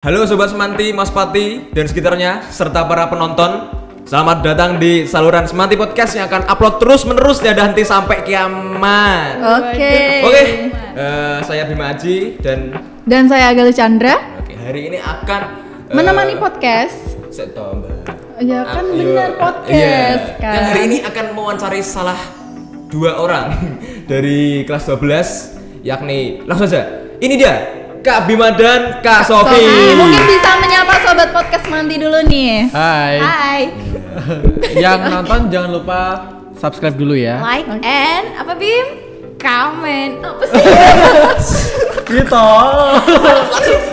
Halo Sobat Semanti, Mas Pati, dan sekitarnya, serta para penonton. Selamat datang di saluran Semanti Podcast yang akan upload terus-menerus tiada henti sampai kiamat. Oke, saya Bima Aji dan saya Agali Chandra. Oke, hari ini akan menemani podcast. Ya kan benar podcast kan. Yang hari ini akan mewawancari salah dua orang dari kelas 12, yakni langsung saja. Ini dia Kak Bima dan Kak Sofi. Mungkin bisa menyapa sobat podcast Semanti dulu nih. Hai. Yang nonton jangan lupa subscribe dulu ya. Like and apa Bim? Comment. Apa sih? Gitu.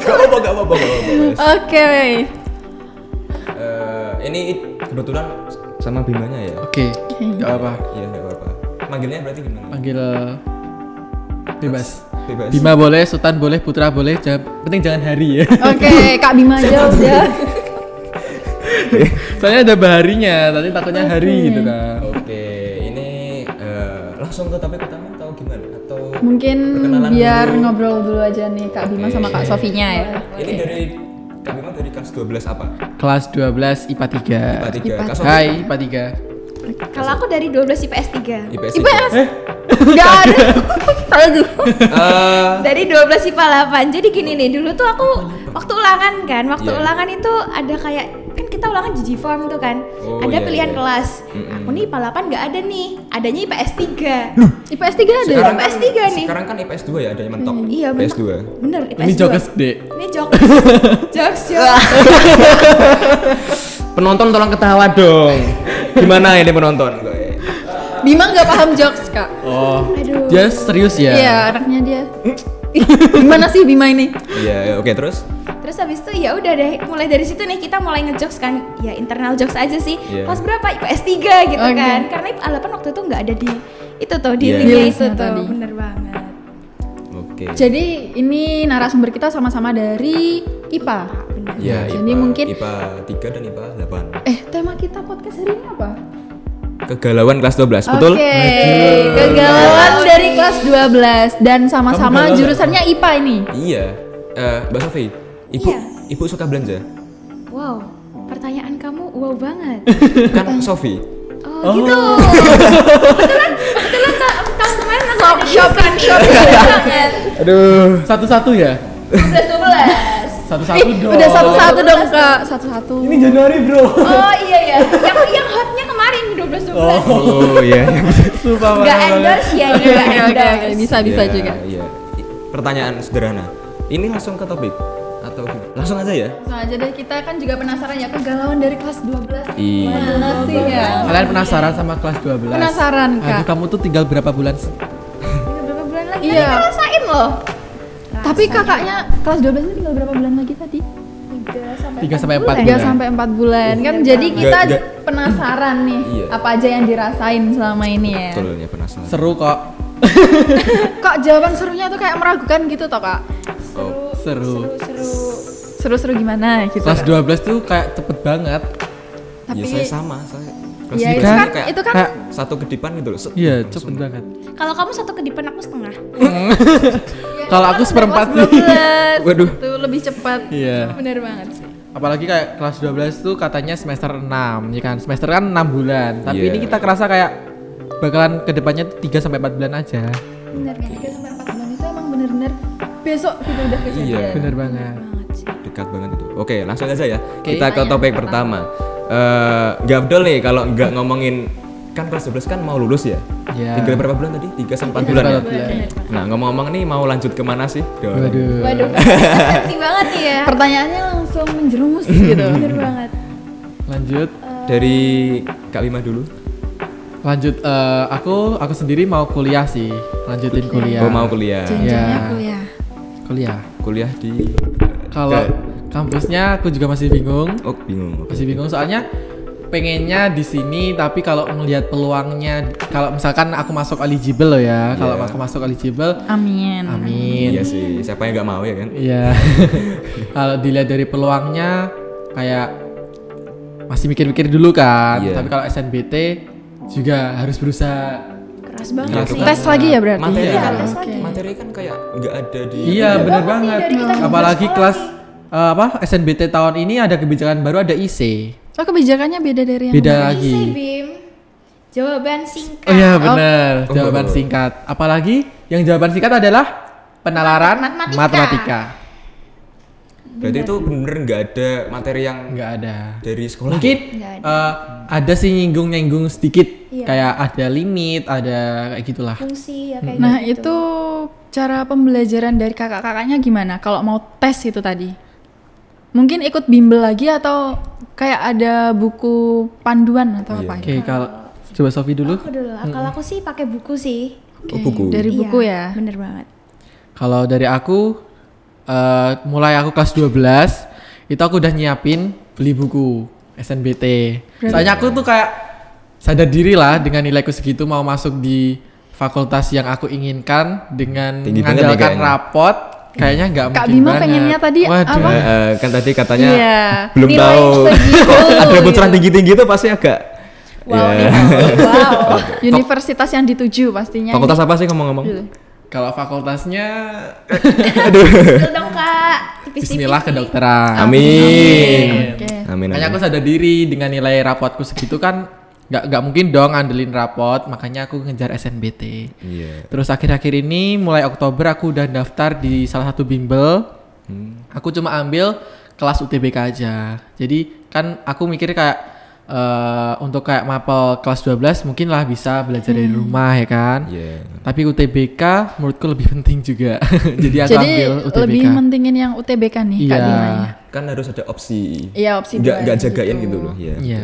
Gak apa-apa. Oke. Ini kebetulan sama Bimanya ya. Oke. Gak apa. Iya, gak apa-apa. Manggilnya berarti gimana? Panggil bebas. Bima boleh, Sultan boleh, Putra boleh, penting jangan Hari ya. Oke, Kak Bima aja udah. Soalnya ada baharinya, tadi takutnya Hari gitu kan. Oke, ini langsung ke topik pertama atau gimana? Atau Mungkin perkenalan biar dulu? ngobrol dulu aja nih Kak Bima sama Kak Sofinya ya. Ini dari Kak Bima dari kelas 12 apa? Kelas 12 IPA 3. IPA 3. Kak Sofi? Hai IPA 3. Kalau aku dari 12 IPS 3. IPS. Enggak ada. Salah dulu. Dari 12 IPA 8. Jadi gini nih, dulu tuh aku waktu ulangan kan, ulangan itu ada kayak kan kita ulangan GG form tuh kan. Oh, ada iya, pilihan iya. kelas. Aku nih IPA 8 enggak ada nih. Adanya IPS 3. IPS 3 ada. Sekarang IPS kan, 3 nih. Sekarang kan IPS 2 ya, ada yang mentok. Iya, IPS 2. Bener IPS 2. Ini jokes deh. Ini jokes. jokes. Penonton tolong ketawa dong. Gimana ini penonton? Bima nggak paham jokes Kak. Oh. Aduh. Dia serius ya? Iya, anaknya dia. Gimana sih Bima ini? Iya, oke, terus? Terus habis itu ya udah deh, mulai dari situ nih kita mulai ngejokes kan. Ya internal jokes aja sih. Iya. Kelas berapa? IPS 3 gitu Oke. kan. Karena IPA 8 waktu itu enggak ada di itu tuh, di Iya. linknya Di itu listnya tuh. tadi. Bener banget. Oke. Jadi ini narasumber kita sama-sama dari IPA. Ya, Jadi IPA, mungkin IPA 3 dan IPA 8. tema kita podcast hari ini apa? Kegalauan kelas 12, betul? Oke, kegalauan dari kelas 12 dan sama-sama Kamu galau jurusannya IPA ini. Iya. Mbak Sofi, Ibu Iya. Ibu suka belanja? Wow, pertanyaan kamu wow banget. Kan Sofi. Oh, gitu. Kebetulan tahun kemarin aku shopping banget. Aduh. Satu-satu ya? 12. Satu-satu dong. Udah satu-satu dong Kak, satu-satu. Ini Januari bro. Oh iya ya. Yang hotnya kemarin 12. Oh iya. Sumpah Enggak banget. endorse ya, Oke, enggak oke, endorse. bisa Iya, juga. Iya. Pertanyaan sederhana. Ini langsung ke topik atau langsung aja ya? Langsung aja deh, kita kan juga penasaran ya kegalauan dari kelas 12. Iya. Gimana sih ya? Kalian penasaran sama kelas 12? Penasaran Aduh, Kak. kamu tuh tinggal berapa bulan sih? Berapa bulan lagi? Iya. Tadi ngerasain loh. Tapi kakaknya kelas 12 ini tinggal berapa bulan lagi tadi? 3 sampai 4 3 bulan. sampai 4 bulan. Kan Bener jadi banget. kita Nggak. penasaran nih Iya. apa aja yang dirasain selama ini ya. Betul ya, penasaran. Seru kok. Kok jawaban serunya tuh kayak meragukan gitu toh Kak? Oh, Seru. Seru-seru gimana gitu. Kelas Kak? 12 tuh kayak cepet banget. Tapi ya saya sama, saya kelas ya 12 itu Kan? kan kayak itu kan Kayak satu kedipan gitu loh. iya, cepet banget. Kalau kamu satu kedipan aku setengah. Kalau aku seperempat kelas sih. 12 Waduh. itu lebih cepat. Iya. Bener banget sih. Apalagi kayak kelas 12 tuh katanya semester 6, ya kan? Semester kan 6 bulan. Tapi Iya. ini kita kerasa kayak bakalan kedepannya 3 sampai 4 bulan aja. Bener kan 3 sampai 4 bulan itu emang bener-bener besok gitu udah kejadian. Iya. Bener banget. Banget sih. Dekat banget itu. Oke, langsung aja ya. Oke. Kita ke topik pertama. Nggak betul nih kalau nggak ngomongin kan kelas 12 kan mau lulus ya? Iya. Tinggal berapa bulan tadi? 3 sampai 4 Tiga bulan ya? sampai 4 bulan. Nah, ngomong-ngomong nih mau lanjut kemana sih? Waduh. Waduh, sensi banget nih ya. Pertanyaannya langsung menjerumus gitu. Bener banget. Lanjut. Dari Kak Bima dulu. Lanjut aku sendiri mau kuliah sih. Lanjutin kuliah. Oh, mau kuliah. Jenjangnya Iya. kuliah. Kuliah. Kuliah di Kalau kampusnya aku juga masih bingung. Oh, bingung. Masih bingung soalnya pengennya di sini tapi kalau ngelihat peluangnya kalau misalkan aku masuk eligible loh ya. Kalau Iya. aku masuk eligible Amin. amin. Iya sih, siapa yang nggak mau ya kan? Iya. Kalau dilihat dari peluangnya kayak masih mikir-mikir dulu kan. Iya. Tapi kalau SNBT juga harus berusaha. Keras banget Iya, sih. tuh kan. Tes lagi ya berarti? Materi Iya. kan, Tes Oke. lagi. materi kan kayak nggak ada di Iya, bener banget nih banget. dari kita Apalagi sekolah kelas SNBT tahun ini ada kebijakan baru, ada IC. Oh, kebijakannya beda dari yang Beda lain. lagi. Bisa, Bim. Jawaban singkat. Oh iya benar, jawaban singkat. Apalagi yang jawaban singkat adalah penalaran matematika. Berarti itu bener nggak ada materi yang Nggak ada. dari sekolah. Mungkin Nggak ada sih nyinggung sedikit, Iya. kayak ada limit, ada kayak gitulah. Fungsi ya kayak Nah, gitu. itu cara pembelajaran dari kakak-kakaknya gimana kalau mau tes itu tadi? Mungkin ikut bimbel lagi atau kayak ada buku panduan atau Iya. apa? Oke, kalau coba Sofi dulu. Aku dulu. Kalau aku sih pakai buku sih. Oke, buku. dari buku Iya, ya. Bener banget. Kalau dari aku, mulai aku kelas 12 itu aku udah nyiapin beli buku SNBT. Soalnya aku tuh kayak sadar diri lah dengan nilaiku segitu mau masuk di fakultas yang aku inginkan dengan Tinggi banget ya mengandalkan kayaknya. rapot. Kayaknya nggak Kak mungkin Bima banget. pengennya tadi Waduh. apa? Kan tadi katanya Iya. belum Nilai tahu. segitu, Ada bocoran gitu. tinggi-tinggi itu pasti agak. Wow, ya. Wow, universitas yang dituju pastinya. Fakultas apa sih ngomong-ngomong? Gitu. Kalau fakultasnya, Betul dong, Kak. Tipis-tipis Bismillah nih. kedokteran. Amin. Oke. Amin. Makanya aku amin. sadar diri dengan nilai rapotku segitu kan nggak mungkin dong ngandelin rapot, makanya aku ngejar SNBT. Iya. Terus akhir-akhir ini mulai Oktober aku udah daftar di salah satu bimbel. Aku cuma ambil kelas UTBK aja. Jadi kan aku mikir kayak untuk kayak mapel kelas 12 mungkin lah bisa belajar dari rumah ya kan. Iya. Tapi UTBK menurutku lebih penting juga. Jadi aku Jadi ambil UTBK. lebih mentingin yang UTBK nih Kak Iya. Bima ya. Kan harus ada opsi. Iya, opsi Nggak dua jagain gitu. gitu loh. Iya. Iya.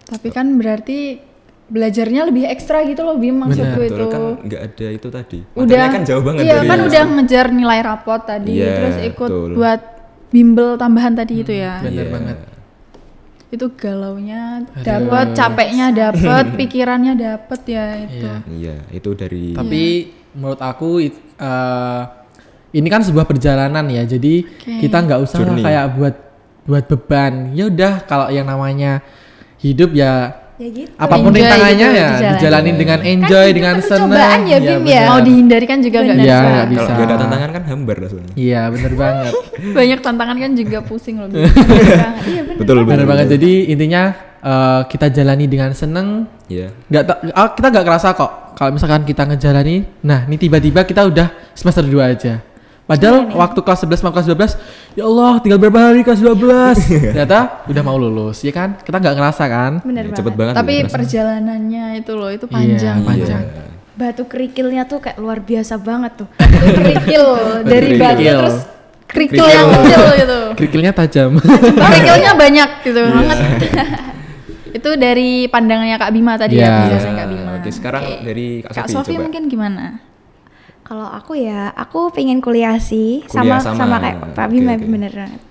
Tapi kan berarti belajarnya lebih ekstra gitu loh Bim maksudku itu. Betul kan nggak ada itu tadi. Udah Materinya kan jauh banget iya, dari. kan udah ngejar nilai rapot tadi, Iya, terus ikut betul. buat bimbel tambahan tadi itu ya. Bener Iya. banget. Itu galaunya dapat, capeknya dapat, pikirannya dapat ya itu. Iya. Iya, itu dari. Tapi menurut aku ini kan sebuah perjalanan ya. Jadi kita nggak usah lah Journey. kayak buat beban. Ya udah kalau yang namanya hidup ya Ya gitu. apapun Enjoy rintangannya gitu, ya dijalanin. dijalanin dengan Kan enjoy, hidup dengan penuh senang. cobaan ya, Bim, ya. Mau dihindari kan juga nggak Iya, bisa. nggak Kalau bisa. nggak ada tantangan kan hambar rasanya. Iya, bener banget. Banyak tantangan kan juga pusing loh. Bim. Iya bener. Betul Bener banget. Jadi intinya kita jalani dengan seneng. Iya. Kita nggak kerasa kok kalau misalkan kita ngejalani. Nah, ini tiba-tiba kita udah semester 2 aja. Padahal waktu kelas 11 sama kelas 12, ya Allah tinggal berapa hari kelas 12. Ternyata udah mau lulus, ya kan? Kita nggak ngerasa kan? Bener Iya, banget. cepet banget. Tapi gitu rasanya. perjalanannya itu loh, itu panjang. Iya, panjang. Batu kerikilnya tuh kayak luar biasa banget tuh. Itu kerikil dari batu Kerikil. terus kerikil yang kecil gitu. Kerikilnya tajam. Kerikilnya banyak gitu banget. Itu dari pandangannya Kak Bima tadi Iya. ya, penjelasan Kak Bima. Oke, sekarang Oke. dari Kak Kak Sofi Sofi coba. mungkin gimana? Kalau aku ya, aku pengen kuliah sih, Kuliah sama sama. kayak Pak Oke, Bima oke. bener banget.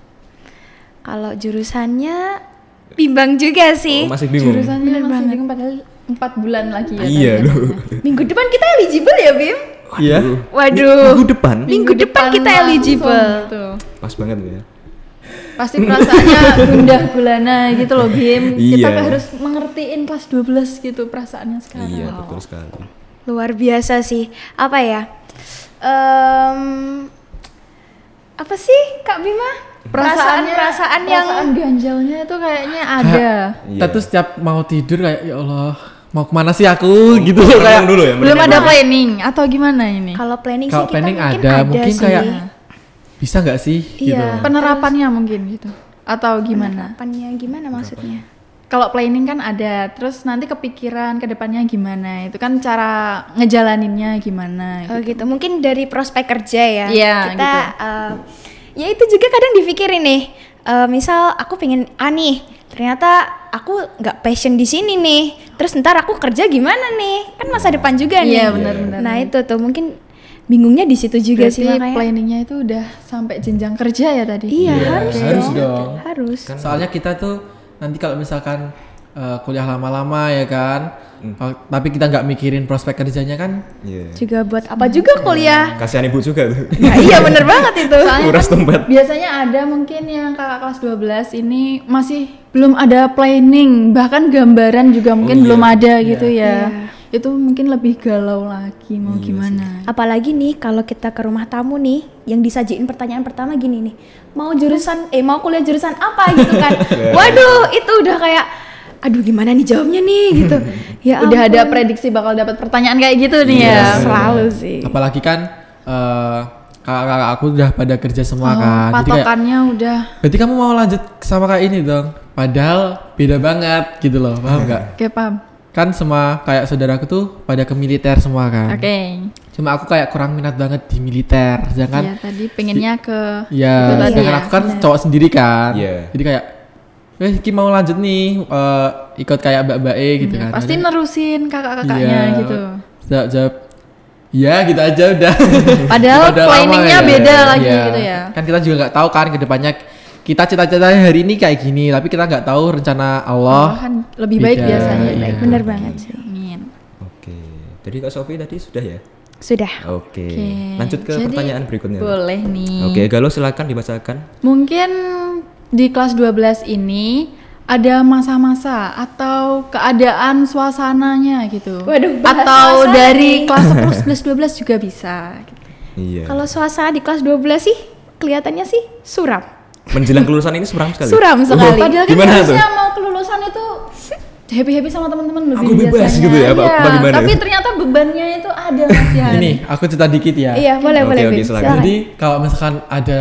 Kalau jurusannya bimbang juga sih. Oh, masih bingung. Jurusannya Bener masih banget. bingung padahal 4 bulan lagi ya. Iya tadi. loh. Minggu depan kita eligible ya, Bim? Iya. Waduh. Minggu depan Minggu depan kita langsung eligible. gitu. pas banget ya. Pasti perasaannya gundah gulana gitu loh Bim. Kita Iya. harus mengertiin kelas 12 gitu perasaannya sekarang. Iya, betul sekali. Luar biasa sih. Apa ya? Apa sih Kak Bima? Perasaan yang perasaan ganjalnya itu kayaknya ada. Kita Iya. tuh setiap mau tidur kayak ya Allah, mau kemana sih aku gitu Merenung kayak. dulu ya. Belum merenung. ada planning atau gimana ini? kalau planning Kalau sih kita planning mungkin ada, mungkin sih. kayak bisa nggak sih gitu. Iya. Penerapannya mungkin gitu. Atau gimana? Penerapannya gimana maksudnya? Kalau planning kan ada, terus nanti kepikiran ke depannya gimana? Itu kan cara ngejalaninnya gimana Oh gitu. gitu. Mungkin dari prospek kerja ya. Iya, Kita gitu. ya itu juga kadang dipikirin nih. Misal aku pengen A nih, ternyata aku nggak passion di sini nih. Terus ntar aku kerja gimana nih? Kan masa depan juga nih. Iya, benar-benar. Nah itu tuh mungkin bingungnya di situ juga sih Berarti makanya. planningnya itu udah sampai jenjang kerja ya tadi? Iya, Iya, harus harus dong. dong. Harus. Soalnya kita tuh nanti kalau misalkan kuliah lama-lama ya kan, tapi kita nggak mikirin prospek kerjanya kan, Iya. Juga buat apa juga kuliah? Kasihan ibu juga tuh. Nah, iya bener banget itu. Soalnya Kuras tempat. biasanya ada mungkin yang kakak kelas 12 ini masih belum ada planning, bahkan gambaran juga mungkin Oh, belum iya. ada gitu ya. Iya. itu mungkin lebih galau lagi mau gimana. Apalagi nih kalau kita ke rumah tamu nih, yang disajiin pertanyaan pertama gini nih, mau kuliah jurusan apa gitu kan. Waduh, itu udah kayak aduh gimana nih jawabnya nih gitu. Ya Udah ada ampun. prediksi bakal dapat pertanyaan kayak gitu nih ya. Selalu sih. Apalagi kan kakak-kakak aku udah pada kerja semua kan. Jadi kayak, Patokannya udah berarti kamu mau lanjut sama kayak ini dong. Padahal beda banget gitu loh, paham nggak? kayak paham. Kan semua kayak saudaraku tuh pada ke militer semua kan. Oke. Cuma aku kayak kurang minat banget di militer, sedangkan Iya tadi pengennya ke ya, itu tadi sedangkan ya. aku kan cowok sendiri kan. Iya. Jadi kayak Ki mau lanjut nih ikut kayak mbak-mbak gitu kan. Pasti Ada- nerusin kakak-kakaknya Iya. gitu. Jawab ya gitu aja udah. Padahal Pada lama planningnya ya. beda lagi Iya. gitu ya. Kan kita juga nggak tahu kan ke depannya kita cita-citanya hari ini kayak gini, tapi kita nggak tahu rencana Allah. Kan lebih baik beda, biasanya. iya. Bener banget sih. Amin. Oke. Jadi Kak Sofi tadi sudah ya? Sudah. Oke. Oke. Lanjut ke Jadi, pertanyaan berikutnya. Boleh nih. Oke, Galuh silakan dibacakan. Mungkin di kelas 12 ini ada masa-masa atau keadaan suasananya gitu. Waduh, bahas atau suasana dari nih. kelas 10, 11, 12 juga bisa gitu. Iya. Kalau suasana di kelas 12 sih kelihatannya sih suram. Menjelang kelulusan ini suram sekali. Suram sekali. Padahal kan Gimana harusnya mau kelulusan itu happy-happy sama teman-teman lebih Aku bebas biasanya. gitu ya, apa Iya, gimana tapi ya? ternyata bebannya itu ada Mas Yan. Ini aku cerita dikit ya. Iya, boleh Oke, boleh. oke, Bim. silakan. Silakan. Jadi kalau misalkan ada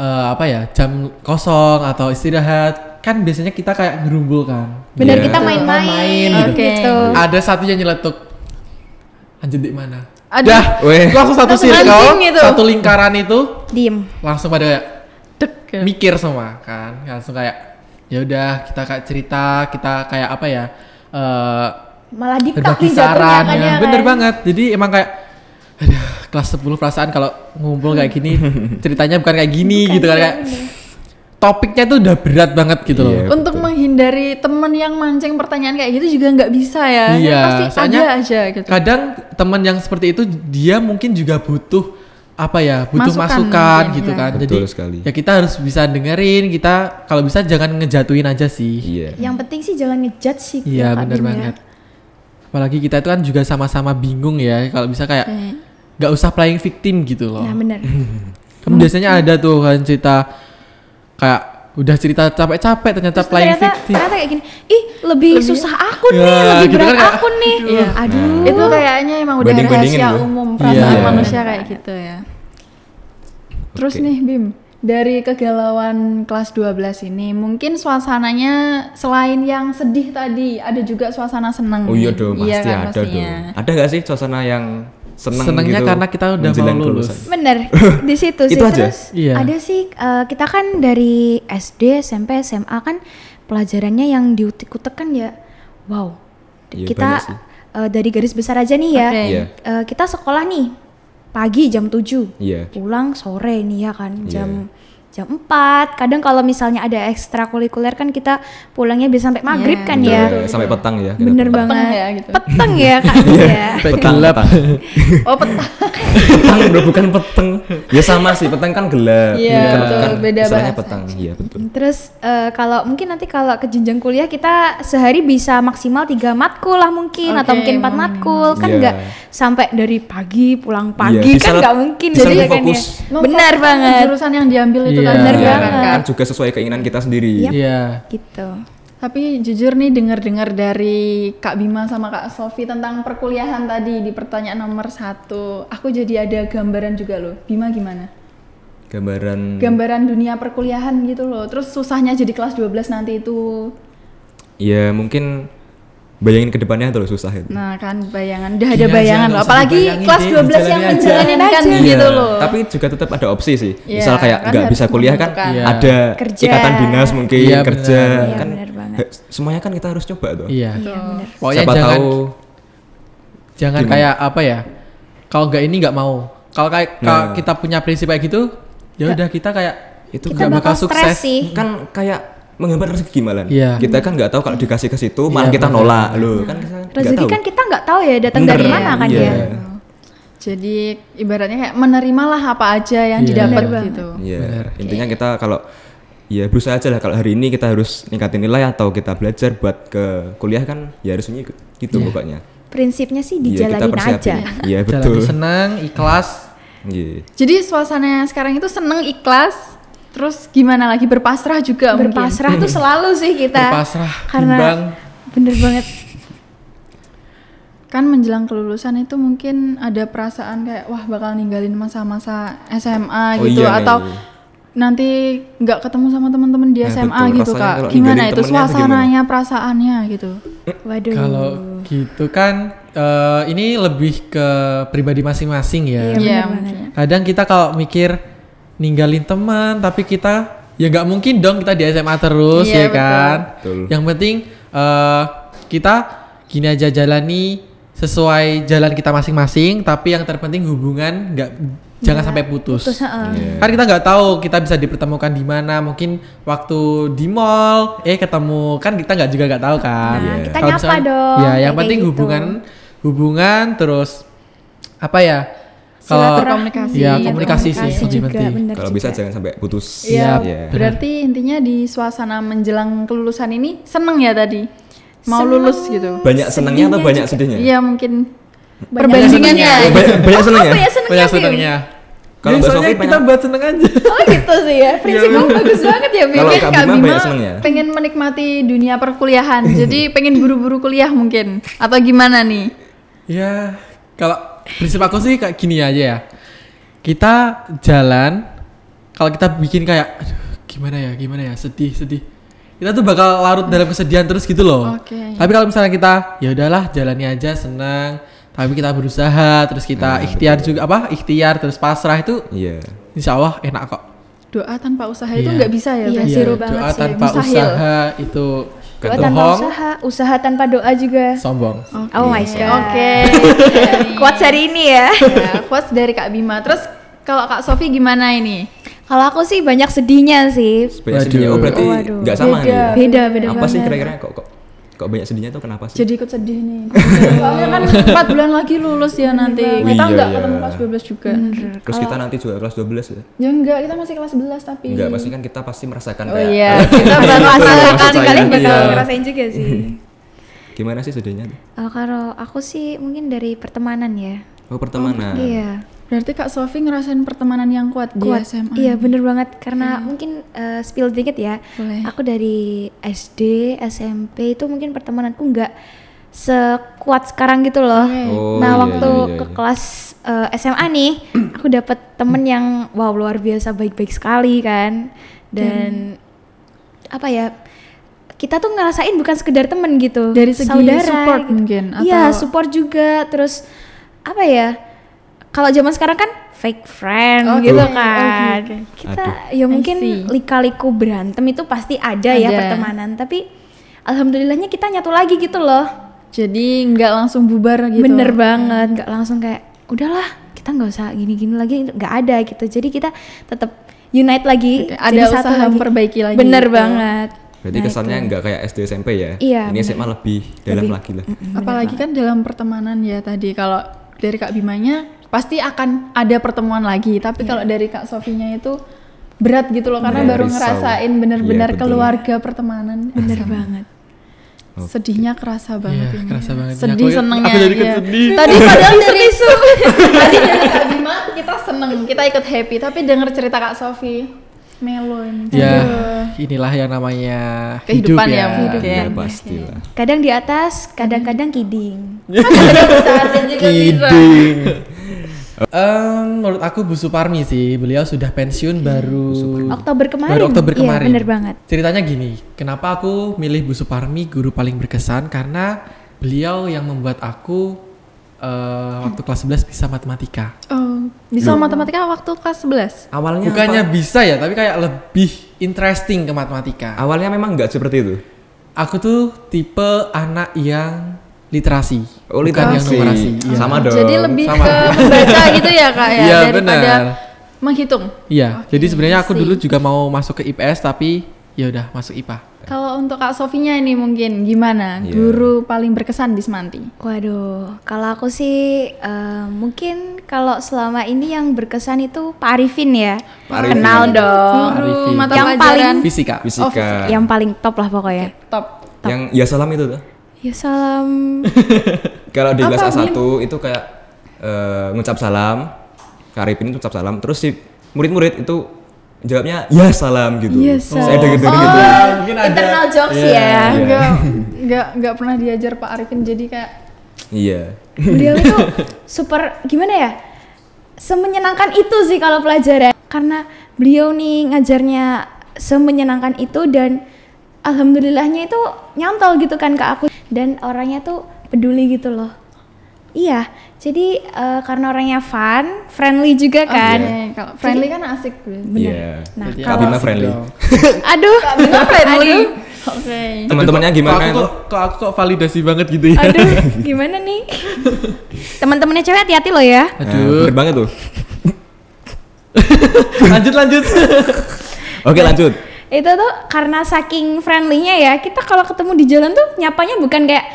apa ya jam kosong atau istirahat, kan biasanya kita kayak ngerumbul kan. Bener, Iya. kita main-main Main gitu. gitu. Ada satu yang nyeletuk. Lanjut di mana? Aduh. Dah, Weh. langsung satu Langsung circle, anjing gitu. satu lingkaran itu Diem. langsung pada kayak Dek, gitu. mikir semua kan. Langsung kayak ya udah kita kayak cerita, kita kayak apa ya? Malah dikak Berbagi nih jatuhnya saran kan ya. ya Bener kan? banget. Jadi emang kayak aduh, kelas 10 perasaan kalau ngumpul kayak gini ceritanya bukan kayak gini gitu kan kayak topiknya tuh udah berat banget gitu Iya. loh. Untuk menghindari temen yang mancing pertanyaan kayak gitu juga nggak bisa ya. Iya, Pasti soalnya ada aja gitu. Kadang teman yang seperti itu dia mungkin juga butuh apa ya, butuh Masukan masukan mungkin, gitu ya. kan. Betul Jadi sekali. ya kita harus bisa dengerin, kita kalau bisa jangan ngejatuhin aja sih. Iya. Yang penting sih jangan ngejudge sih. Iya, Kak benar Bim ya. banget. Apalagi kita itu kan juga sama-sama bingung ya, kalau bisa kayak Oke. nggak usah playing victim gitu loh. Ya benar. Kan biasanya ada tuh kan cerita kayak udah cerita capek-capek ternyata Terus playing ternyata, victim. ternyata kayak gini, ih lebih susah aku nih, Ya, lebih gitu berat kan kayak, aku nih. Iya. Aduh. Itu kayaknya emang udah Banding-bandingin rahasia tuh. umum perasaan Iya. manusia kayak gitu ya. Terus Oke. nih Bim, dari kegalauan kelas 12 ini mungkin suasananya selain yang sedih tadi ada juga suasana senang. Oh iya nih. dong, Iya pasti kan, ada pastinya. dong. Ada gak sih suasana yang seneng Senengnya gitu karena kita udah menjelang mau lulus. kelulusan? Bener, di situ sih. Itu aja? Terus Iya. ada sih, kita kan dari SD, SMP, SMA kan pelajarannya yang diutek-utek kan ya, wow. Iya, Kita banyak sih. dari garis besar aja nih ya, Oke. Iya. kita sekolah nih pagi jam 7, Iya. pulang sore nih ya kan, Iya. jam 4. Kadang kalau misalnya ada ekstrakurikuler kan kita pulangnya bisa sampai maghrib Iya, kan betul, ya. Iya, sampai petang ya. kita Bener petang. banget. ya gitu. Peteng ya kak ya. Sampai Petang, gelap. petang. Oh petang. Petang bro, bukan peteng. Ya sama sih, petang kan gelap. Iya, Kan betul, kan beda istilahnya bahasa. petang. Iya, betul. Terus kalau mungkin nanti kalau ke jenjang kuliah kita sehari bisa maksimal 3 matkul lah mungkin, atau Oke, mungkin 4 mau matkul kan Iya. nggak sampai dari pagi pulang pagi Iya, bisa kan le- nggak mungkin bisa jadi lebih kan ya. fokus. Benar Memfokuskan banget Jurusan yang diambil itu Iya. kan Bener Iya, banget. kan juga sesuai keinginan kita sendiri. Iya. gitu. Tapi jujur nih dengar-dengar dari Kak Bima sama Kak Sofi tentang perkuliahan tadi di pertanyaan nomor 1, aku jadi ada gambaran juga loh. Bima gimana? Gambaran dunia perkuliahan gitu loh. Terus susahnya jadi kelas 12 nanti itu. Ya mungkin bayangin ke depannya tuh susah itu. Nah kan bayangan, udah ada Gini aja, bayangan nggak loh. usah Apalagi dibayangin kelas deh, 12 yang dijalanin aja. menjalanin kan Aja. gitu Iya, loh. tapi juga tetap ada opsi sih. Iya, Misal kayak kan nggak harus bisa kuliah kan, menentukan. Iya. ada Kerja. ikatan dinas mungkin Iya, kerja benar. Iya, kan. benar banget. Semuanya kan kita harus coba tuh. Iya. Iya benar. Pokoknya Siapa jangan tahu jangan gimana? kayak apa ya? Kalau nggak ini nggak mau. Kalau kayak kalau Nah. kita punya prinsip kayak gitu, ya udah kita kayak itu Kita nggak bakal bakal stres sukses. sih. kan kayak menggambar rezeki malah. Iya. Kita kan nggak tahu kalau dikasih ke situ malah Iya, kita benar. nolak loh kan kita nggak Rezeki tahu. kan kita nggak tahu ya datang Bener. dari mana kan Iya. ya. Jadi ibaratnya kayak menerimalah apa aja yang Iya. didapat Bener gitu. Iya. Benar. Intinya kita kalau ya berusaha aja lah kalau hari ini kita harus ningkatin nilai atau kita belajar buat ke kuliah kan ya harusnya gitu Iya. pokoknya. prinsipnya sih dijalanin aja. Iya betul. Jalani senang, ikhlas. Iya. Jadi suasananya sekarang itu seneng, ikhlas, terus gimana lagi berpasrah juga Berpasrah tuh selalu sih kita. Berpasrah, Karena bimbang. bener banget. Kan menjelang kelulusan itu mungkin ada perasaan kayak wah bakal ninggalin masa-masa SMA Oh gitu iya, atau nih. nanti nggak ketemu sama teman-teman di Nah, SMA betul. gitu Rasanya Kak. kalau Gimana ninggalin itu temennya tuh suasananya, perasaannya gitu. Waduh. Kalau gitu kan ini lebih ke pribadi masing-masing ya. Iya, Iya, bener mungkin. banget. Kadang kita kalau mikir ninggalin teman, tapi kita ya nggak mungkin dong kita di SMA terus Iya, ya kan. Betul. Yang penting kita gini aja jalani sesuai jalan kita masing-masing, tapi yang terpenting hubungan jangan sampai putus. Iya. Kan kita nggak tahu kita bisa dipertemukan di mana, mungkin waktu di mall ketemu, kan kita juga nggak tahu kan. Nah, Iya. kita Kalau nyapa misalkan- dong. Ya, yang kayak penting gitu. hubungan terus apa ya? Kalau Komunikasi. ya komunikasi sih Komunikasi lebih juga, penting. bener Kalau bisa juga. jangan sampai putus. Iya, Iya. berarti intinya di suasana menjelang kelulusan ini seneng ya tadi? Mau Seneng. lulus gitu? Banyak senangnya atau Sedihnya banyak juga. sedihnya? Iya mungkin Banyak perbandingannya. Banyak senangnya. Banyak senengnya Banyak sih. senangnya. Kalau Mbak Soalnya Sofi kita pengen- buat seneng aja. Oh gitu sih ya. Prinsip kamu bagus banget ya, Bim. Kalau Mungkin Kak Kak Bima Bima banyak senengnya. pengen menikmati dunia perkuliahan, jadi pengen buru-buru kuliah mungkin atau gimana nih? Ya, kalau prinsip aku sih kayak gini aja ya. Kita jalan, kalau kita bikin kayak, aduh, gimana ya, sedih. Kita tuh bakal larut dalam kesedihan terus gitu loh. Oke. Tapi kalau misalnya kita, ya udahlah, jalani aja, senang. Tapi kita berusaha, terus kita ikhtiar juga ikhtiar terus pasrah itu, Iya. insya Allah enak kok. Doa tanpa usaha itu Iya. nggak bisa ya, Iya, Bes? zero banget doa sih, tanpa mustahil. usaha itu Doa tanpa bohong, usaha tanpa doa juga. sombong. Oh my god. Oke. Kuat hari ini ya. Ya, quotes dari Kak Bima. Terus kalau Kak Sofi gimana ini? Kalau aku sih banyak sedihnya sih. Banyak sedihnya. Oh berarti Waduh. nggak sama nih. ya? Beda Apa sih banget. kira-kira kok banyak sedihnya tuh kenapa sih? Jadi ikut sedih nih. Soalnya kan 4 bulan lagi lulus ya nanti. Oh, Kita iya, nggak iya. ketemu kelas 12 juga. Terus kita nanti juga kelas 12 ya? Ya enggak, kita masih kelas 11 tapi. Enggak, pasti kan kita pasti merasakan Oh kayak iya, kita baru Betul, merasakan, maksud saya. Kalian bakal Iya. ngerasain juga sih. Gimana sih sedihnya tuh? Kalau aku sih mungkin dari pertemanan ya. Oh pertemanan. Iya. Berarti Kak Sofi ngerasain pertemanan yang kuat di Kuat. SMA. Iya bener banget karena mungkin spill dikit ya. Boleh. Aku dari SD, SMP itu mungkin pertemananku nggak sekuat sekarang gitu loh. Oh, Nah iya, waktu iya, ke iya. kelas SMA nih, aku dapet temen yang wow luar biasa baik-baik sekali kan. Dan apa ya? Kita tuh ngerasain bukan sekedar temen gitu. Dari segi support mungkin, Iya atau- support juga. Terus apa ya? Kalau zaman sekarang kan fake friend Oke, gitu kan. oke. Kita ya mungkin see. lika-liku berantem itu pasti ada ya Ada. pertemanan, tapi alhamdulillahnya kita nyatu lagi gitu loh. Jadi nggak langsung bubar gitu. Bener banget, nggak langsung kayak udahlah kita nggak usah gini-gini lagi, nggak ada gitu. Jadi kita tetap unite lagi. Oke, ada jadi satu usaha lagi. memperbaiki lagi Bener gitu. banget. Berarti Nah, kesannya itu. nggak kayak SD SMP ya? Iya, Ini bener. SMA lebih dalam Lebih. lagi lah. Apalagi kan dalam pertemanan ya tadi, kalau dari Kak Bimanya pasti akan ada pertemuan lagi, Iya. tapi kalau dari Kak Sofinya itu berat gitu loh, karena Iya, baru risau. ngerasain bener-bener Iya, betul. keluarga pertemanan. Bener banget. Sedihnya kerasa banget Iya, ini. kerasa banget. Sedih Aku- senengnya. aku jadi ikut iya. sedih. Tadi padahal dari tadi dari Kak Bima kita seneng, kita ikut happy, tapi denger cerita Kak Sofi melo ini. Ya, Aduh. inilah yang namanya Kehidupan hidup ya, ya. hidup Iya ya. pastilah. Kadang di atas, kadang-kadang kiding. Ada bercanda juga bisa. Kiding. Menurut aku Bu Suparmi sih, beliau sudah pensiun baru Oktober kemarin. Baru Oktober Iya, kemarin. bener banget. Ceritanya gini, kenapa aku milih Bu Suparmi guru paling berkesan, karena beliau yang membuat aku waktu kelas 11 bisa matematika. Oh, bisa matematika waktu kelas 11? Awalnya Bukannya apa? bisa ya, tapi kayak lebih interesting ke matematika. Awalnya memang nggak seperti itu. Aku tuh tipe anak yang literasi, Oh, bukan yang literasi. numerasi. Iya. Sama dong. Jadi lebih sama. ke membaca gitu ya Kak ya, Iya, daripada benar. menghitung. Iya, jadi sebenarnya aku see. dulu juga mau masuk ke IPS tapi ya udah masuk IPA. Kalau untuk Kak Sofinya ini mungkin gimana? Iya. Guru paling berkesan di Semanti? Waduh, kalau aku sih mungkin kalau selama ini yang berkesan itu Pak Arifin ya. Pak Arifin. Kenal dong. Pak Arifin. Mata Yang pelajaran Fisika. Fisika. Yang paling top lah pokoknya. top. Yang ya salam itu tuh. Ya salam. Kalau di kelas Apa, A1 itu kayak ngucap salam, Kak Arifin itu ngucap salam, terus si murid-murid itu jawabnya ya salam gitu. Ya Saya salam. denger gitu. Mungkin ada Internal jokes Iya. ya. Enggak pernah diajar Pak Arifin, jadi kayak Iya. Beliau itu super gimana ya? Semenyenangkan itu sih kalau pelajaran. Karena beliau nih ngajarnya semenyenangkan itu dan alhamdulillahnya itu nyantol gitu kan ke aku dan orangnya tuh peduli gitu loh. Iya, jadi karena orangnya fun, friendly juga kan. Oke, kalau friendly kan asik. Iya. Nah, Berarti Kak Bima asik friendly. dong. Aduh, friendly. aduh, Oke. Teman-temannya gimana itu? Kok aku kok validasi banget gitu ya? aduh, gimana nih? Teman-temannya cewek hati-hati loh ya. Aduh. Bener banget tuh. lanjut. Oke, lanjut. Itu tuh karena saking friendly-nya ya, kita kalau ketemu di jalan tuh nyapanya bukan kayak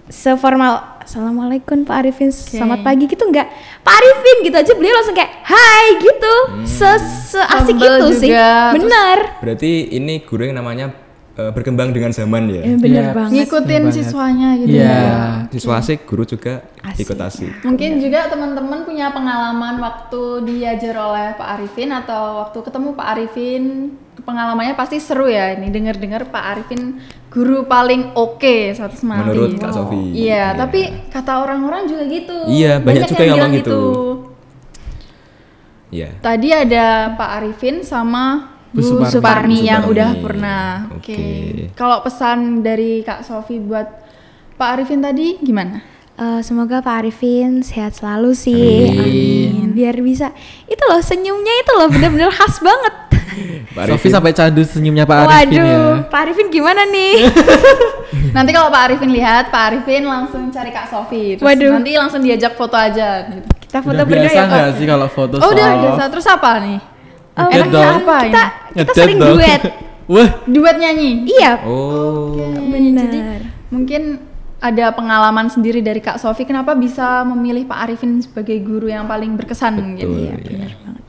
seformal Assalamualaikum Pak Arifin, selamat pagi gitu enggak. Pak Arifin gitu aja beliau langsung kayak hai gitu. Seasik Humble itu sih. juga, Benar. Berarti ini guru yang namanya berkembang dengan zaman ya. Bener Iya. banget. Ngikutin Banget. siswanya gitu. Iya. ya. Siswa asik, guru juga Asik. ikut asik. Mungkin juga teman-teman punya pengalaman waktu diajar oleh Pak Arifin atau waktu ketemu Pak Arifin, pengalamannya pasti seru ya. Ini dengar-dengar Pak Arifin guru paling oke satu semati. Menurut Kak Sofi. Iya, tapi kata orang-orang juga gitu. Iya, banyak juga yang bilang ngomong gitu. Iya. Tadi ada Pak Arifin sama Bu Bu Suparni. Suparni yang Suparni. udah pernah. Oke. Oke. Kalau pesan dari Kak Sofi buat Pak Arifin tadi gimana? Semoga Pak Arifin sehat selalu sih. Amin. Biar bisa. Itu loh senyumnya itu loh bener-bener khas banget. Pak Sofi Arifin. sampai candu senyumnya Pak Arifin ya. Waduh, Pak Arifin gimana nih? Nanti kalau Pak Arifin lihat, Pak Arifin langsung cari Kak Sofi. Terus Waduh. nanti langsung diajak foto aja. Gitu. Kita foto Udah berdua biasa ya Pak. nggak sih kalau foto Oh udah soal- biasa. Terus apa nih? Ngedet Enaknya dong. apa Kita ini? kita Ngedet sering dong. duet. Wah, Duet nyanyi. Iya. Oh. Benar. Jadi mungkin ada pengalaman sendiri dari Kak Sofi kenapa bisa memilih Pak Arifin sebagai guru yang paling berkesan gitu. Betul, Iya, iya. benar banget.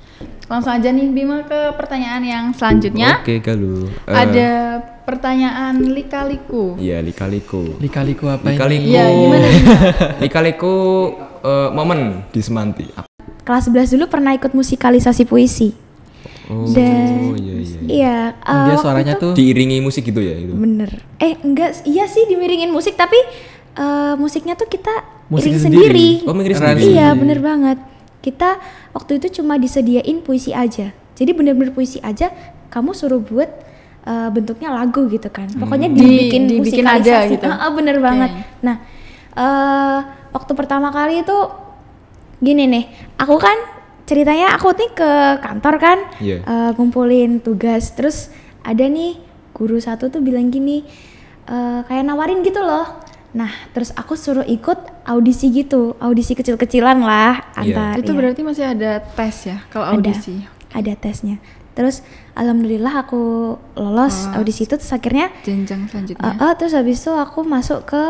Langsung aja nih Bima ke pertanyaan yang selanjutnya. Oke, Galuh. Ada pertanyaan lika-liku. Iya, lika-liku. lika-liku apa Lika-liku. ini? Iya, gimana nih? Lika-liku momen di Semanti. Kelas 11 dulu pernah ikut musikalisasi puisi. Oh, Dan- iya iya. Iya. Dia waktu suaranya itu- tuh Diiringi musik gitu ya itu. Bener. Enggak, iya sih dimiringin musik tapi musiknya tuh kita Musik iring sendiri. sendiri. Oh, mengiring Keren sendiri. Iya, bener banget. Kita waktu itu cuma disediain puisi aja. Jadi bener-bener puisi aja. Kamu suruh buat bentuknya lagu gitu kan. Pokoknya dibikin dibikin musikalisasi. ada gitu. Bener banget. Nah, waktu pertama kali itu gini nih. Aku kan ceritanya aku nih ke kantor kan, Iya. ngumpulin tugas. Terus ada nih guru satu tuh bilang gini, kayak nawarin gitu loh. Nah, terus aku suruh ikut audisi gitu, audisi kecil-kecilan lah Iya. antar. Itu iya. berarti masih ada tes ya kalau audisi. Ada tesnya. Terus alhamdulillah aku lolos audisi itu, terus akhirnya Jenjang selanjutnya. terus habis itu aku masuk ke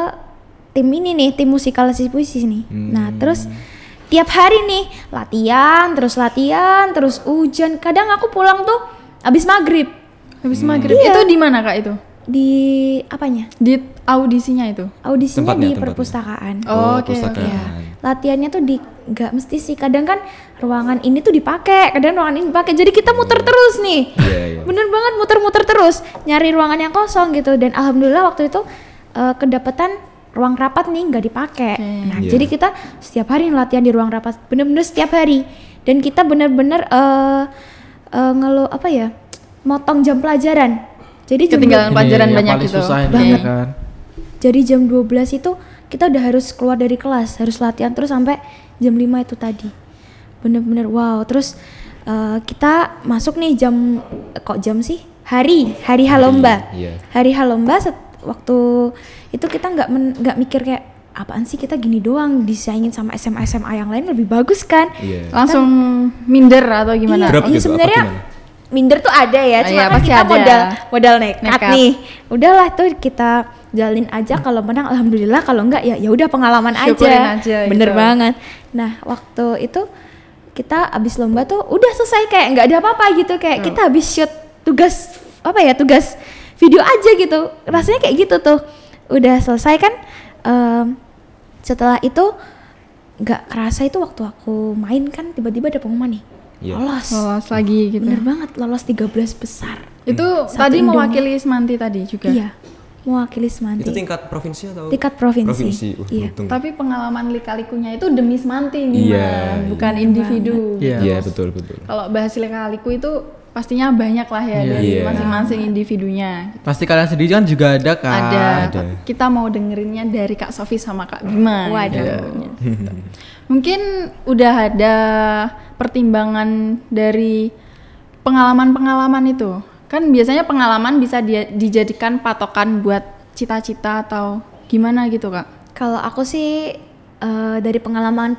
tim ini nih, tim musikalisasi puisi nih. Nah, terus tiap hari nih latihan, terus hujan. Kadang aku pulang tuh habis maghrib. Habis maghrib. Iya. Itu di mana Kak itu? Di apanya? Di audisinya itu. Audisinya Tempatnya, di tempatnya. perpustakaan. Oh, oke, pustakaan. Iya. Latihannya tuh nggak mesti sih. Kadang kan ruangan ini tuh dipakai, kadang ruangan ini dipakai. Jadi kita muter terus nih. Iya, iya. Bener banget muter-muter terus, nyari ruangan yang kosong gitu. Dan alhamdulillah waktu itu kedapetan ruang rapat nih nggak dipakai. Nah, Iya. jadi kita setiap hari latihan di ruang rapat, bener-bener setiap hari. Dan kita bener-bener motong jam pelajaran. Jadi jam Ketinggalan Ini pelajaran yang banyak paling gitu. susah ini Banget. kan. Jadi jam 12 itu kita udah harus keluar dari kelas, harus latihan terus sampai jam 5 itu tadi. Bener-bener wow. Terus kita masuk nih hari halomba. Iya. Hari halomba waktu itu kita nggak mikir kayak apaan sih, kita gini doang disaingin sama SMA yang lain lebih bagus kan. Iya. Langsung minder atau gimana? Drop Iya, gitu, apa sebenarnya gimana? minder tuh ada ya, cuma Iya, kan pasti kita ada. modal nekat Nekat. nih. Udahlah tuh kita jalin aja, kalau menang alhamdulillah, kalau enggak ya udah pengalaman Syukurin aja. aja Bener gitu. banget. Nah, waktu itu kita abis lomba tuh udah selesai, kayak nggak ada apa-apa gitu, kayak kita habis shoot tugas tugas video aja gitu. Rasanya kayak gitu tuh. udah selesai kan. Setelah itu nggak kerasa itu waktu aku main kan tiba-tiba ada pengumuman nih. Lolos lagi gitu. Bener banget, lolos 13 besar. Itu tadi mewakili Semanti tadi juga? Iya, mewakili Semanti. Itu tingkat provinsi atau? Tingkat provinsi. Iya. Tapi pengalaman lika-likunya itu demi Semanti nih, bukan individu. Iya, betul. Kalau bahas lika-liku itu pastinya banyak lah ya dari masing-masing individunya. Pasti kalian sendiri kan juga ada kan? Ada. Kita mau dengerinnya dari Kak Sofi sama Kak Bima. Waduh. Mungkin udah ada pertimbangan dari pengalaman-pengalaman itu. Kan biasanya pengalaman bisa dijadikan patokan buat cita-cita atau gimana gitu, Kak? Kalau aku sih dari pengalaman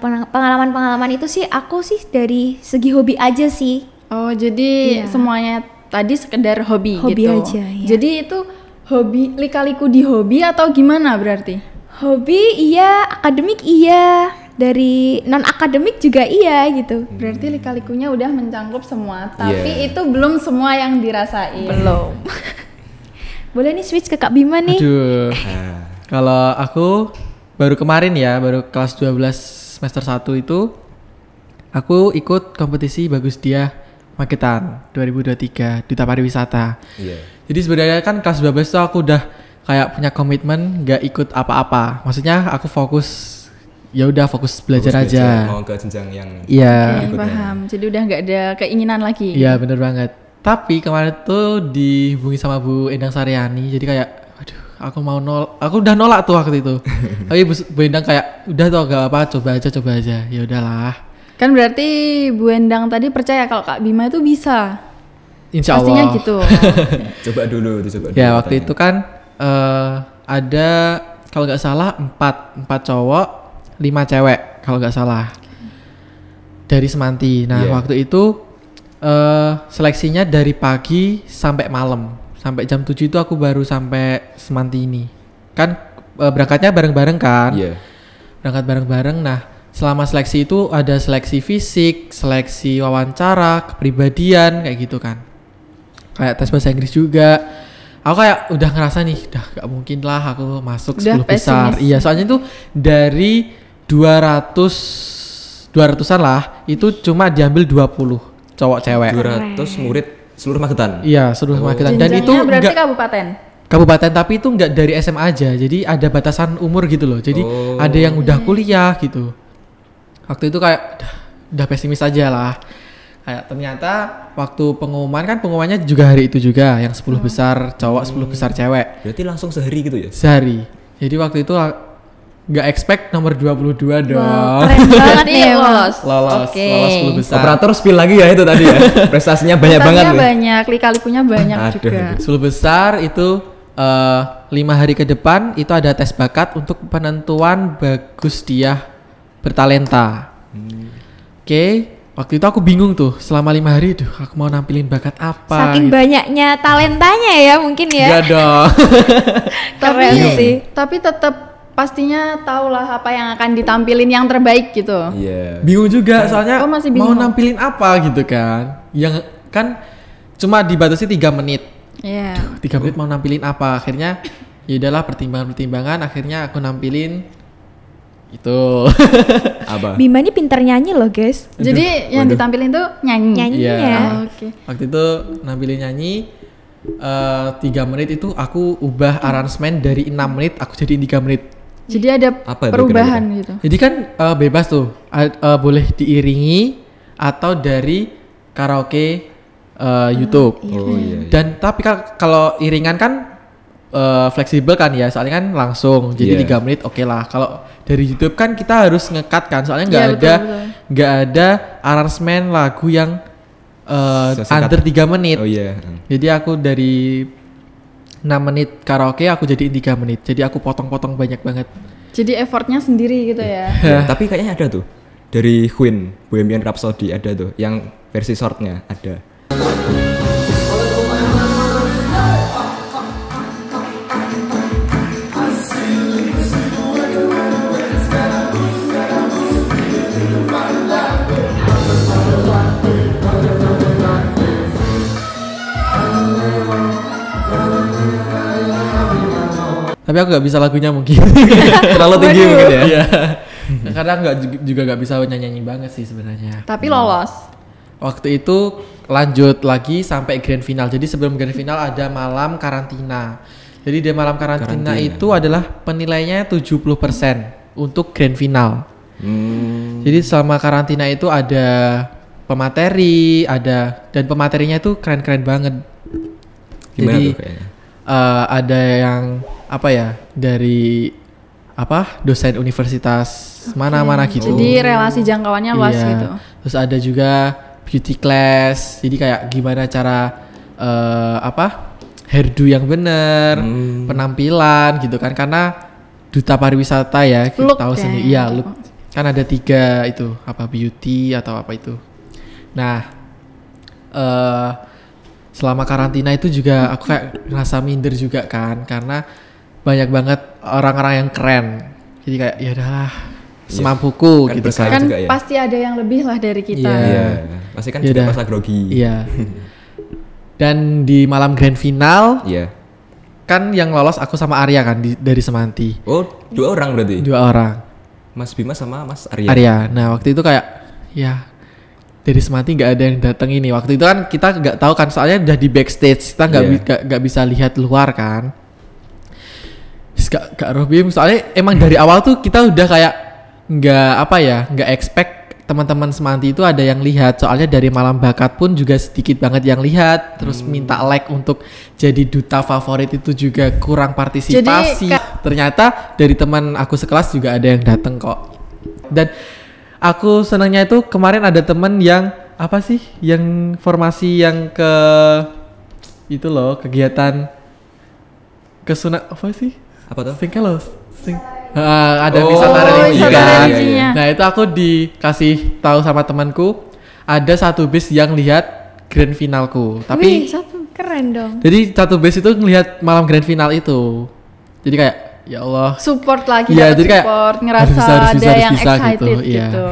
itu sih aku sih dari segi hobi aja sih. Oh, jadi semuanya tadi sekedar hobi gitu. Hobi aja, ya. Jadi itu hobi, lika-liku di hobi atau gimana berarti? Hobi iya, akademik iya, dari non akademik juga iya gitu. Berarti lika-likunya udah mencangkup semua, tapi itu belum semua yang dirasain. Belum. Boleh nih switch ke Kak Bima nih. Aduh. Kalau aku baru kemarin ya, baru kelas 12 semester 1 itu aku ikut kompetisi Bagus Dia Magetan 2023 Duta Pariwisata. Jadi sebenarnya kan kelas 12 tuh aku udah kayak punya komitmen gak ikut apa-apa. Maksudnya aku fokus fokus belajar aja. Mau ke jenjang yang Paham. Jadi udah gak ada keinginan lagi. Iya, bener banget. Tapi kemarin tuh dihubungi sama Bu Endang Saryani. Jadi kayak aku udah nolak tuh waktu itu. Tapi Bu Endang kayak udah tuh gak apa, coba aja. Ya udahlah. Kan berarti Bu Endang tadi percaya kalau Kak Bima itu bisa. Insya Allah. Pastinya gitu. Coba dulu. Ya waktu itu kan ada kalau nggak salah 4 cowok 5 cewek kalau nggak salah dari Semanti. Nah waktu itu seleksinya dari pagi sampai malam, sampai jam 7 itu aku baru sampai Semanti ini. Kan berangkatnya bareng-bareng kan? Berangkat bareng-bareng. Nah selama seleksi itu ada seleksi fisik, seleksi wawancara, kepribadian kayak gitu kan. Kayak tes bahasa Inggris juga. Aku kayak udah ngerasa nih, udah gak mungkin lah aku masuk 10 besar. Iya, soalnya itu dari 200-an lah, itu cuma diambil 20 cowok cewek. 200 murid seluruh Magetan. Iya, seluruh Magetan. Dan itu berarti kabupaten, tapi itu enggak dari SMA aja. Jadi ada batasan umur gitu loh. Jadi ada yang udah kuliah gitu. Waktu itu kayak udah pesimis aja lah. Kayak ternyata waktu pengumumannya juga hari itu juga, yang 10 besar cowok, 10 besar cewek. Berarti langsung sehari gitu ya? Sehari. Jadi waktu itu nggak expect nomor 22 dong. Wow, keren banget nih lolos 10 besar. Operator spill lagi ya itu tadi ya. Prestasinya banyak banget. Banyak, lika-likunya banyak juga. 10 besar itu 5 hari ke depan itu ada tes bakat untuk penentuan Bagus Dia Bertalenta. Oke. Waktu itu aku bingung tuh selama 5 hari, aku mau nampilin bakat apa? Saking gitu. Banyaknya talentanya ya mungkin ya. Iya dong. Keren sih. Tapi tetap pastinya tahu lah apa yang akan ditampilin yang terbaik gitu. Iya. Bingung juga soalnya masih bingung. Mau nampilin apa gitu kan? Yang kan cuma dibatasi 3 menit. Iya. 3 menit mau nampilin apa? Akhirnya ya udahlah pertimbangan akhirnya aku nampilin itu apa? Bima ini pintar nyanyi loh guys. Jadi yang ditampilin tuh nyanyinya. Iya. Oke. Waktu itu nampilin nyanyi 3 menit itu aku ubah aransemen dari 6 menit aku jadi 3 menit. Jadi ada perubahan gitu. Jadi kan bebas tuh boleh diiringi atau dari karaoke YouTube. Dan tapi kalau iringan kan fleksibel kan ya, soalnya kan langsung jadi 3 menit oke lah. Kalau dari YouTube kan kita harus nge-cut kan, soalnya nggak ada aransemen lagu yang under 3 menit. Jadi aku dari 6 menit karaoke aku jadiin 3 menit. Jadi aku potong-potong banyak banget. Jadi effortnya sendiri gitu ya. Tapi kayaknya ada tuh dari Queen, Bohemian Rhapsody ada tuh yang versi shortnya ada. Tapi aku nggak bisa lagunya mungkin. Terlalu tinggi mungkin ya. Iya. Karena juga nggak bisa nyanyi banget sih sebenarnya. Tapi lolos. Waktu itu lanjut lagi sampai grand final. Jadi sebelum grand final ada malam karantina. Jadi di malam karantina itu adalah penilaiannya 70% untuk grand final. Jadi selama karantina itu ada pemateri, dan pematerinya itu keren-keren banget. Gimana jadi tuh kayaknya? Ada yang dari dosen universitas mana-mana gitu. Jadi relasi jangkauannya luas gitu. Terus ada juga beauty class. Jadi kayak gimana cara hairdo yang bener, penampilan gitu kan. Karena duta pariwisata ya, kita tahu sendiri. Iya, look. Kan ada 3 itu, beauty atau apa itu. Nah, selama karantina itu juga aku kayak ngerasa minder juga kan, karena banyak banget orang-orang yang keren. Jadi kayak ya udahlah, semampuku kan gitu kan. Kan ya? Pasti ada yang lebih lah dari kita. Iya. Pasti kan juga masa grogi. Iya. Dan di malam grand final, kan yang lolos aku sama Arya kan dari Semanti. Oh, 2 orang berarti? 2 orang. Mas Bima sama Mas Arya. Nah waktu itu kayak dari Semanti nggak ada yang datang ini. Waktu itu kan kita nggak tahu kan, soalnya udah di backstage, kita nggak bisa lihat luar kan. Gak Robim, soalnya emang dari awal tuh kita udah kayak nggak expect teman-teman Semanti itu ada yang lihat. Soalnya dari malam bakat pun juga sedikit banget yang lihat. Terus minta like untuk jadi duta favorit itu juga kurang partisipasi. Ternyata dari teman aku sekelas juga ada yang datang kok. Dan aku senangnya itu kemarin ada temen yang yang formasi yang ke itu loh, kegiatan kesunat apa tuh? Ada wisata religi kan. Nah itu aku dikasih tahu sama temanku ada 1 bis yang lihat grand finalku. Tapi keren dong. Jadi 1 bis itu ngelihat malam grand final itu. Jadi kayak ya Allah, support lagi, jadi support, ngerasa ada yang excited gitu.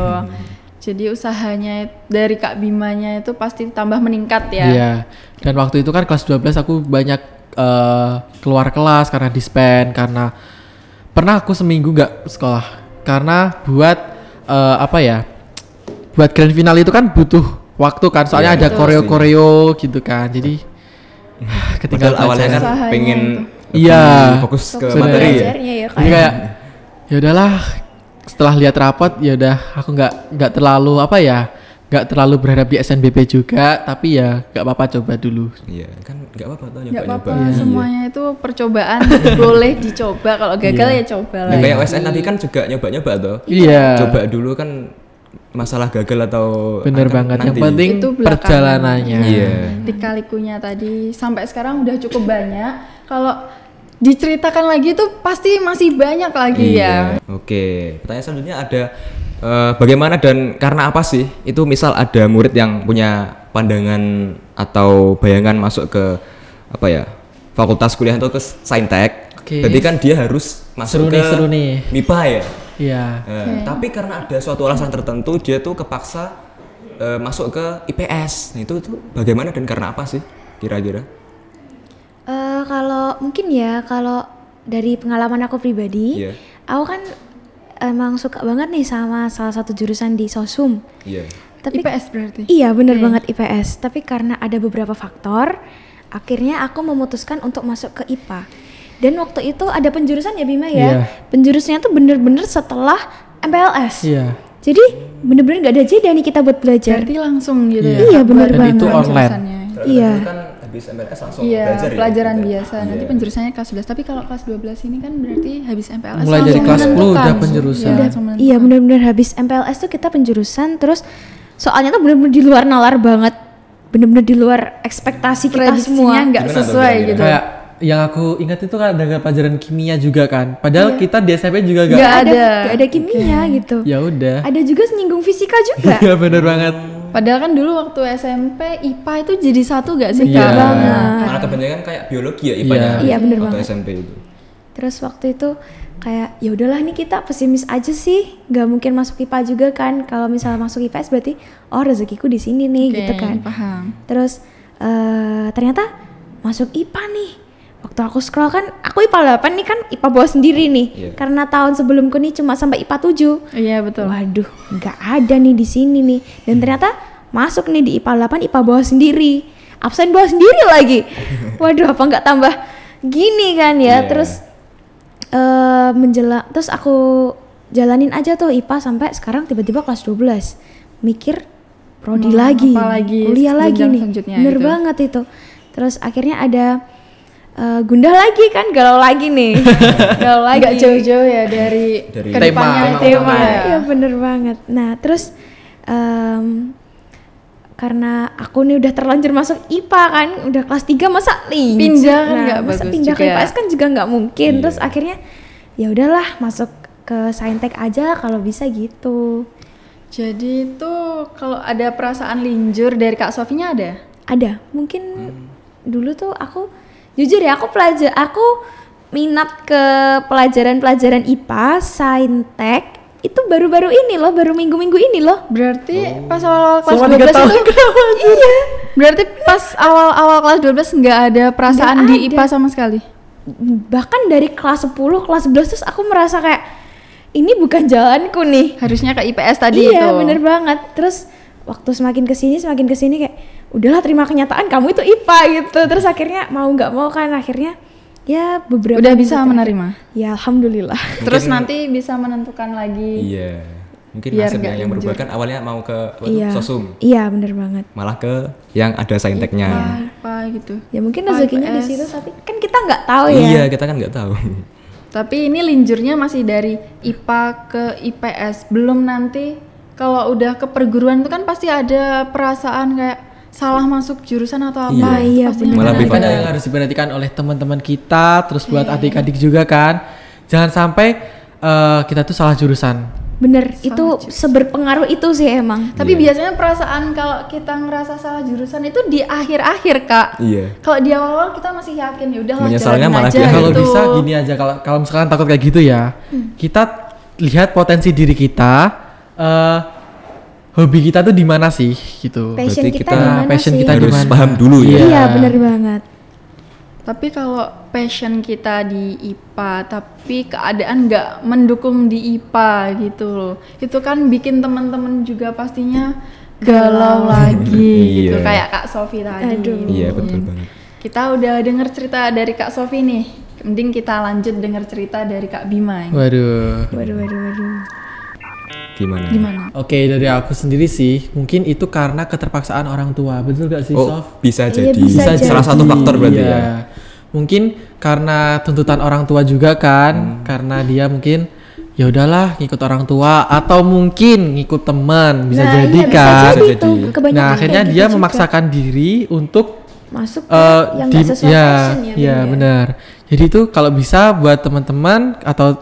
Jadi usahanya dari Kak Bimanya itu pasti tambah meningkat ya. Iya. Dan waktu itu kan kelas 12 aku banyak keluar kelas karena disband, karena pernah aku seminggu nggak sekolah karena buat buat grand final itu kan butuh waktu kan, soalnya ada koreo gitu kan. Jadi ketinggalan awalnya kan pengen fokus ke materi ya. Jadi kayak ya udahlah, setelah lihat rapot ya udah aku nggak terlalu nggak terlalu berharap di SNBP juga, tapi ya nggak apa-apa, coba dulu. Iya kan, nggak apa-apa tuh, nggak apa-apa, semuanya itu percobaan. Boleh dicoba, kalau gagal ya coba lah. Kayak OSN tadi kan juga nyoba-nyoba tuh. Coba dulu kan, masalah gagal atau bener banget nanti. Yang penting itu perjalanannya. Lika-likunya tadi sampai sekarang udah cukup banyak. Kalau diceritakan lagi tuh pasti masih banyak lagi ya. Oke, pertanyaan selanjutnya ada bagaimana dan karena apa sih itu, misal ada murid yang punya pandangan atau bayangan masuk ke fakultas kuliah atau ke Saintek, jadi kan dia harus masuk ke MIPA ya. Iya. Tapi karena ada suatu alasan tertentu dia tuh kepaksa masuk ke IPS. Nah itu bagaimana dan karena apa sih kira-kira? Kalau mungkin kalau dari pengalaman aku pribadi, aku kan emang suka banget nih sama salah satu jurusan di Sosum. Tapi IPS berarti? Iya bener banget IPS. Tapi karena ada beberapa faktor, akhirnya aku memutuskan untuk masuk ke IPA. Dan waktu itu ada penjurusan ya Bima ya. Penjurusannya tuh bener-bener setelah MPLS. Jadi bener-bener gak ada jeda nih kita buat belajar. Berarti langsung gitu ya? Iya bener banget. Dan itu online. Iya. Kan habis MPLS langsung belajar pelajaran biasa. Nanti penjurusannya kelas 11. Tapi kalau kelas 12 ini kan berarti habis MPLS mulai dari kelas 10 udah penjurusan. Iya bener-bener habis MPLS tuh kita penjurusan. Terus soalnya tuh bener-bener di luar nalar banget. Bener-bener di luar ekspektasi kita semua. Nggak sesuai gitu. Kayak yang aku ingat itu kan ada pelajaran kimia juga kan. Padahal kita di SMP juga gak ada kimia gitu. Ya udah. Ada juga nyinggung fisika juga. Iya bener banget. Padahal kan dulu waktu SMP IPA itu jadi satu gak sih? Iya banget. Malah kebanyakan kayak biologi ya IPA-nya. Iya bener waktu banget. SMP itu. Terus waktu itu kayak ya udahlah nih kita pesimis aja sih, nggak mungkin masuk IPA juga kan. Kalau misalnya masuk IPS berarti rezekiku di sini nih gitu kan. Paham. Terus ternyata masuk IPA nih. waktu aku scroll kan, aku IPA 8 nih kan IPA bawah sendiri nih. Karena tahun sebelumku nih cuma sampai IPA 7. Iya betul. Waduh, nggak ada nih di sini nih. Dan ternyata masuk nih di IPA 8, IPA bawah sendiri. Absen bawah sendiri lagi. Waduh, apa nggak tambah gini kan ya. Terus terus aku jalanin aja tuh IPA sampai sekarang tiba-tiba kelas 12. Mikir prodi lagi, kuliah lagi nih. Bener gitu. Banget itu. Terus akhirnya ada gundah lagi kan, galau lagi nih. Galau lagi. Gak jauh-jauh ya dari tema. Iya bener banget. Nah terus karena aku nih udah terlanjur masuk IPA kan, udah kelas 3 masa pindah kan nggak masa bagus pindah juga. ke IPS kan juga nggak mungkin. Terus akhirnya ya udahlah masuk ke Saintek aja kalau bisa gitu. Jadi itu kalau ada perasaan linjur dari Kak Sofinya ada? Ada, mungkin dulu tuh aku jujur ya aku minat ke pelajaran-pelajaran IPA, Saintek itu baru-baru ini loh, baru minggu-minggu ini loh. Berarti pas awal kelas 12 itu iya. Berarti pas awal kelas 12 nggak ada perasaan Nggak di ada. IPA sama sekali? Bahkan dari kelas 10, kelas 11 terus aku merasa kayak ini bukan jalanku nih. Harusnya ke IPS tadi itu. Iya bener banget. Terus waktu semakin kesini kayak udahlah terima kenyataan kamu itu IPA gitu. Terus akhirnya mau nggak mau kan akhirnya ya beberapa udah bisa menerima. Ya alhamdulillah. Terus nanti bisa menentukan lagi. Iya. Mungkin Biar nasibnya nggak yang berubah linjur. kan awalnya mau ke Sosum. Iya bener banget. Malah ke yang ada Sainteknya. IPA gitu. Ya mungkin IPA, rezekinya di IPS. situ tapi kan kita nggak tahu ya. Iya, kita kan nggak tahu. Tapi ini linjurnya masih dari IPA ke IPS. Belum nanti kalau udah ke perguruan itu kan pasti ada perasaan kayak salah masuk jurusan atau apa. Iya, Pastinya bener. Malah kan lebih ada. Ada yang harus diperhatikan oleh teman-teman kita, terus buat adik-adik juga kan. Jangan sampai kita tuh salah jurusan. Bener, itu seberpengaruh itu sih emang. Tapi biasanya perasaan kalau kita ngerasa salah jurusan itu di akhir-akhir Kak. Iya. Kalau di awal kita masih yakin ya udahlah Menyesalnya jalanin malah aja di akhir. Kalau gitu. bisa gini aja, kalau misalkan takut kayak gitu ya, kita lihat potensi diri kita, hobi kita tuh di mana sih gitu. Passion Berarti kita kita- di mana passion sih? kita Harus gimana? paham dulu ya. Iya bener banget. Tapi kalau passion kita di IPA tapi keadaan nggak mendukung di IPA gitu loh, itu kan bikin teman-teman juga pastinya galau lagi gitu Iya. kayak Kak Sofi tadi. Aduh. Iya, betul banget. Kita udah denger cerita dari Kak Sofi nih, mending kita lanjut denger cerita dari Kak Bima. Waduh. Waduh. Gimana? Oke, dari aku sendiri sih, mungkin itu karena keterpaksaan orang tua. Betul gak sih, Oh, Sof? bisa Iya, jadi. bisa Salah satu faktor berarti Iya. ya. Mungkin karena tuntutan orang tua juga kan, karena dia mungkin ya udahlah ngikut orang tua atau mungkin ngikut teman, bisa Nah, jadi iya, kan. Bisa jadi Bisa tuh. jadi. Kebanyakan Nah, akhirnya kayak dia gitu memaksakan diri untuk juga. Masuk ke yang nggak sesuai passion ya. ya benar. Jadi itu kalau bisa buat teman-teman atau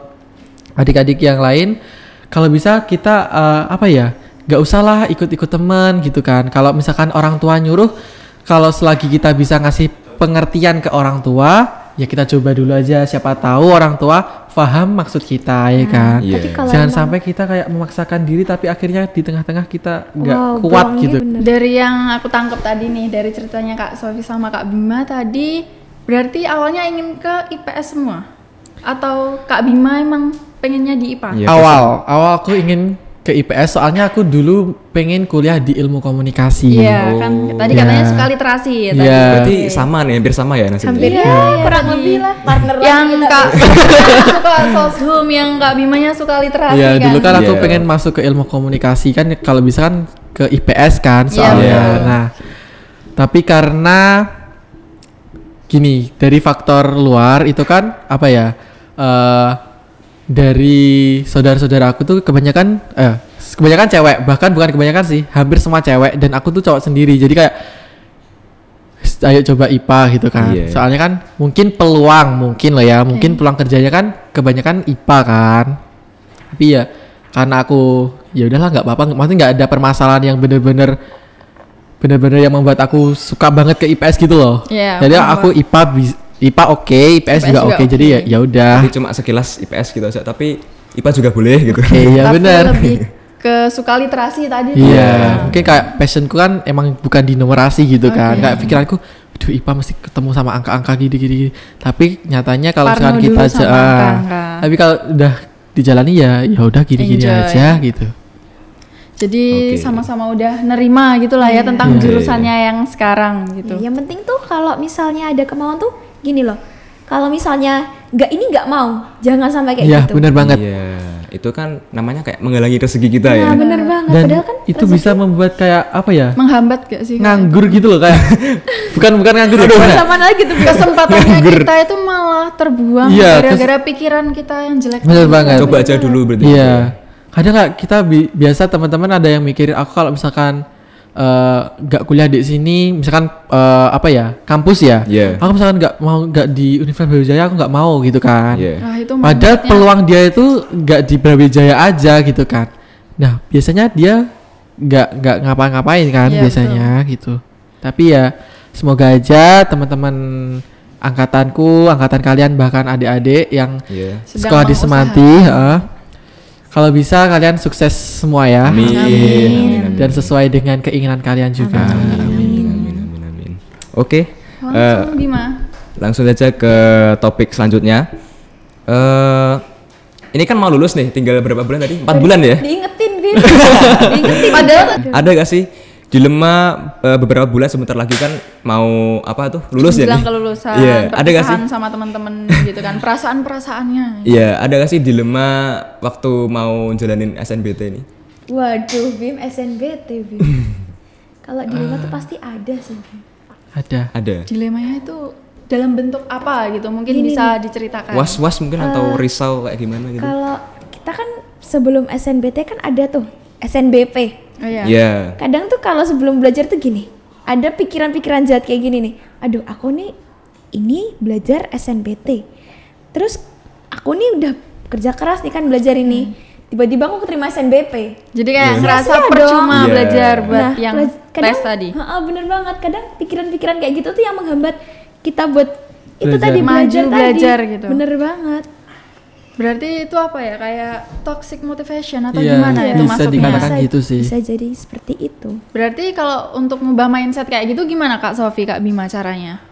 adik-adik yang lain, kalau bisa kita nggak usahlah ikut-ikut teman gitu kan. Kalau misalkan orang tua nyuruh, kalau selagi kita bisa ngasih pengertian ke orang tua, ya kita coba dulu aja. Siapa tahu orang tua paham maksud kita ya kan. Iya. Tapi kalau Jangan emang- sampai kita kayak memaksakan diri tapi akhirnya di tengah-tengah kita nggak Wow, kuat bohongnya gitu. bener. Dari yang aku tangkap tadi nih, dari ceritanya Kak Sofi sama Kak Bima tadi, berarti awalnya ingin ke IPS semua? Atau Kak Bima emang pengennya di IPA? Iya, awal aku ingin ke IPS soalnya aku dulu pengen kuliah di ilmu komunikasi. Iya kan, tadi katanya Iya. suka literasi ya tadi. Iya. Berarti sama nih, hampir sama ya nasibnya. Hampir Iya, ya, kurang tadi. lebih lah partner Yang lagi kita. Kak suka soshum, yang Kak Bimanya suka literasi Iya, kan? dulu kan aku Iya. pengen masuk ke ilmu komunikasi kan kalau bisa kan ke IPS kan Iya, soalnya. betul. Nah, tapi karena gini, dari faktor luar itu kan apa ya? Dari saudara-saudara aku tuh kebanyakan cewek, bahkan bukan kebanyakan sih, hampir semua cewek dan aku tuh cowok sendiri. Jadi kayak ayo coba IPA gitu kan. Iya. Soalnya kan mungkin peluang mungkin lah ya, mungkin peluang kerjanya kan kebanyakan IPA kan. Tapi ya karena aku ya udahlah nggak apa-apa, maksudnya nggak ada permasalahan yang bener-bener yang membuat aku suka banget ke IPS gitu loh. Iya, Jadi paham, aku IPA oke, IPS juga juga oke. Jadi ya udah. Jadi cuma sekilas IPS gitu aja, tapi IPA juga boleh gitu. Oke, ya Tapi benar. lebih ke suka literasi tadi tuh. Iya, mungkin kayak passionku kan emang bukan di numerasi gitu kan. Oke. Kayak pikiranku, aduh IPA mesti ketemu sama angka-angka gini. Tapi nyatanya kalau misalkan Parno kita dulu sama angka-angka. tapi kalau udah dijalani ya udah gini-gini Enjoy. aja gitu. Jadi Oke. sama-sama udah nerima gitulah ya tentang jurusannya yang sekarang gitu. Yang penting tuh kalau misalnya ada kemauan tuh gini loh. Kalau misalnya nggak mau, jangan sampai kayak Iya, gitu. benar banget. Iya, itu kan namanya kayak menghalangi rezeki kita ya. Nah, bener banget. Dan Padahal kan itu bisa membuat kayak apa ya? Menghambat gak sih? Nganggur gitu loh kayak. bukan nganggur ya. sama lagi tuh Kesempatannya kita itu malah terbuang Iya, gara-gara pikiran kita yang jelek. Bener tadi. banget. Coba aja dulu berarti. Iya. Kadang nggak kita biasa teman-teman ada yang mikir aku kalau misalkan nggak kuliah di sini, misalkan apa ya kampus ya, Iya. aku misalkan nggak di Universitas Brawijaya aku nggak mau gitu kan. Iya. Nah, itu Padahal mindsetnya. peluang dia itu nggak di Brawijaya aja gitu kan. Nah biasanya dia nggak ngapa-ngapain kan Iya, biasanya gitu. Tapi ya semoga aja teman-teman angkatan kalian bahkan adik-adik yang Iya. Sedang sekolah di mengusahakan. Semanti, kalau bisa kalian sukses semua ya. Amin. Amin. Dan sesuai dengan keinginan kalian juga. Amin. Oke. Langsung Bima. Langsung aja ke topik selanjutnya. Ini kan mau lulus nih, tinggal berapa bulan tadi? 4 bulan ya? diingetin, Bin. Diingetin. Padahal Ada gak sih dilema beberapa bulan sebentar lagi kan mau apa tuh lulus ya? bilang nih? kelulusan, Iya, ada gak sih? perpisahan sama teman-teman gitu kan, perasaan-perasaannya. Iya, ada gak sih dilema waktu mau jalanin SNBT ini? Waduh, Bim SNBT, Bim. Kalau di rumah tuh pasti ada sih, Bim. Ada. Dilemanya itu dalam bentuk apa gitu? Mungkin bisa diceritakan. Was-was mungkin atau risau kayak gimana gitu? Kalau kita kan sebelum SNBT kan ada tuh SNBP. Oh, iya. Iya. Kadang tuh kalau sebelum belajar tuh gini, ada pikiran-pikiran jahat kayak gini nih. Aduh, aku nih ini belajar SNBT. Terus aku nih udah kerja keras nih kan belajar ini. Tiba-tiba aku keterima SNBP. Jadi kayak ngerasa Sia-sia percuma dong. belajar Iya. buat yang tes tadi. Bener banget. Kadang pikiran-pikiran kayak gitu tuh yang menghambat kita buat itu Belajar. tadi Maju belajar tadi. gitu. Bener banget. Berarti itu apa ya? Kayak toxic motivation atau Iya, gimana itu bisa masuknya? dikatakan gitu sih. Bisa jadi seperti itu. Berarti kalau untuk ngubah mindset kayak gitu gimana Kak Sofi, Kak Bima caranya?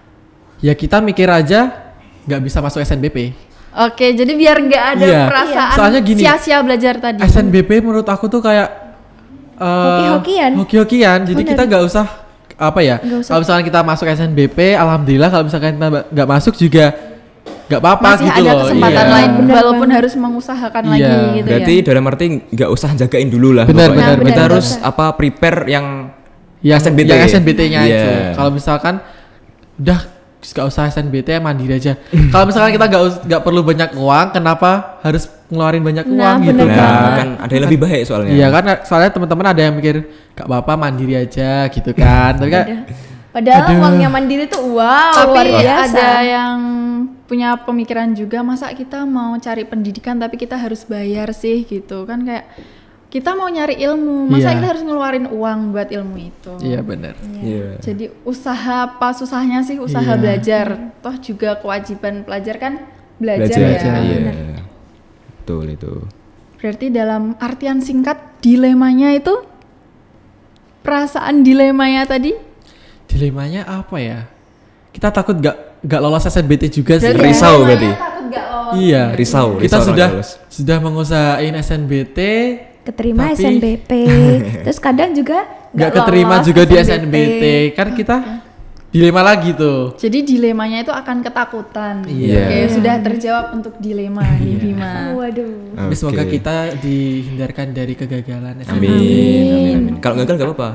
Ya kita mikir aja nggak bisa masuk SNBP. Oke, jadi biar nggak ada Iya. perasaan Soalnya gini, sia-sia belajar tadi. SNBP menurut aku tuh kayak Hoki-hokian. hoki-hokian. Jadi Bener. kita nggak usah apa ya? Nggak usah. Kalau misalkan kita masuk SNBP, alhamdulillah. Kalau misalkan kita nggak masuk juga nggak apa-apa Masih gitu ada loh. kesempatan Iya. lain Bener walaupun banget. harus mengusahakan Iya. lagi gitu Berarti ya. dalam arti nggak usah jagain dulu lah. Benar, pokoknya. benar, Kita benar. harus apa prepare yang Yang SNBT. yang SNBT-nya Iya. itu. Kalau misalkan udah nggak usah SNBT mandiri aja. Kalau misalkan kita nggak perlu banyak uang, kenapa harus ngeluarin banyak Nah, uang gitu bener kan? Nah, kan ada yang lebih baik soalnya. Iya kan, soalnya teman-teman ada yang mikir gak apa-apa mandiri aja gitu kan. Tapi kan Padahal Aduh. uangnya mandiri tuh wow, Tapi luar biasa. ada yang punya pemikiran juga, masa kita mau cari pendidikan tapi kita harus bayar sih gitu kan, kayak kita mau nyari ilmu, masa Iya. kita harus ngeluarin uang buat ilmu itu. iya benar. Iya. Jadi usaha apa susahnya sih usaha Iya. belajar, toh juga kewajiban pelajar kan belajar, Belajar. ya. Iya. Betul itu. Berarti dalam artian singkat dilemanya itu, perasaan dilemanya tadi Dilemanya apa ya? Kita takut gak lolos SNBT juga sih. Berarti Risau dilemanya berarti. takut gak lolos. Iya. Risau. Kita risau sudah kalau lulus. sudah mengusahain SNBT, Keterima Tapi- SNBP. Terus kadang juga nggak lolos keterima juga di SNBT. Kan kita dilema lagi tuh. Jadi dilemanya itu akan ketakutan. Iya. Oke, sudah terjawab untuk dilema nih Bima. Waduh. Tapi semoga Oke. kita dihindarkan dari kegagalan SNBT. Amin. Kalau gagal gak apa-apa.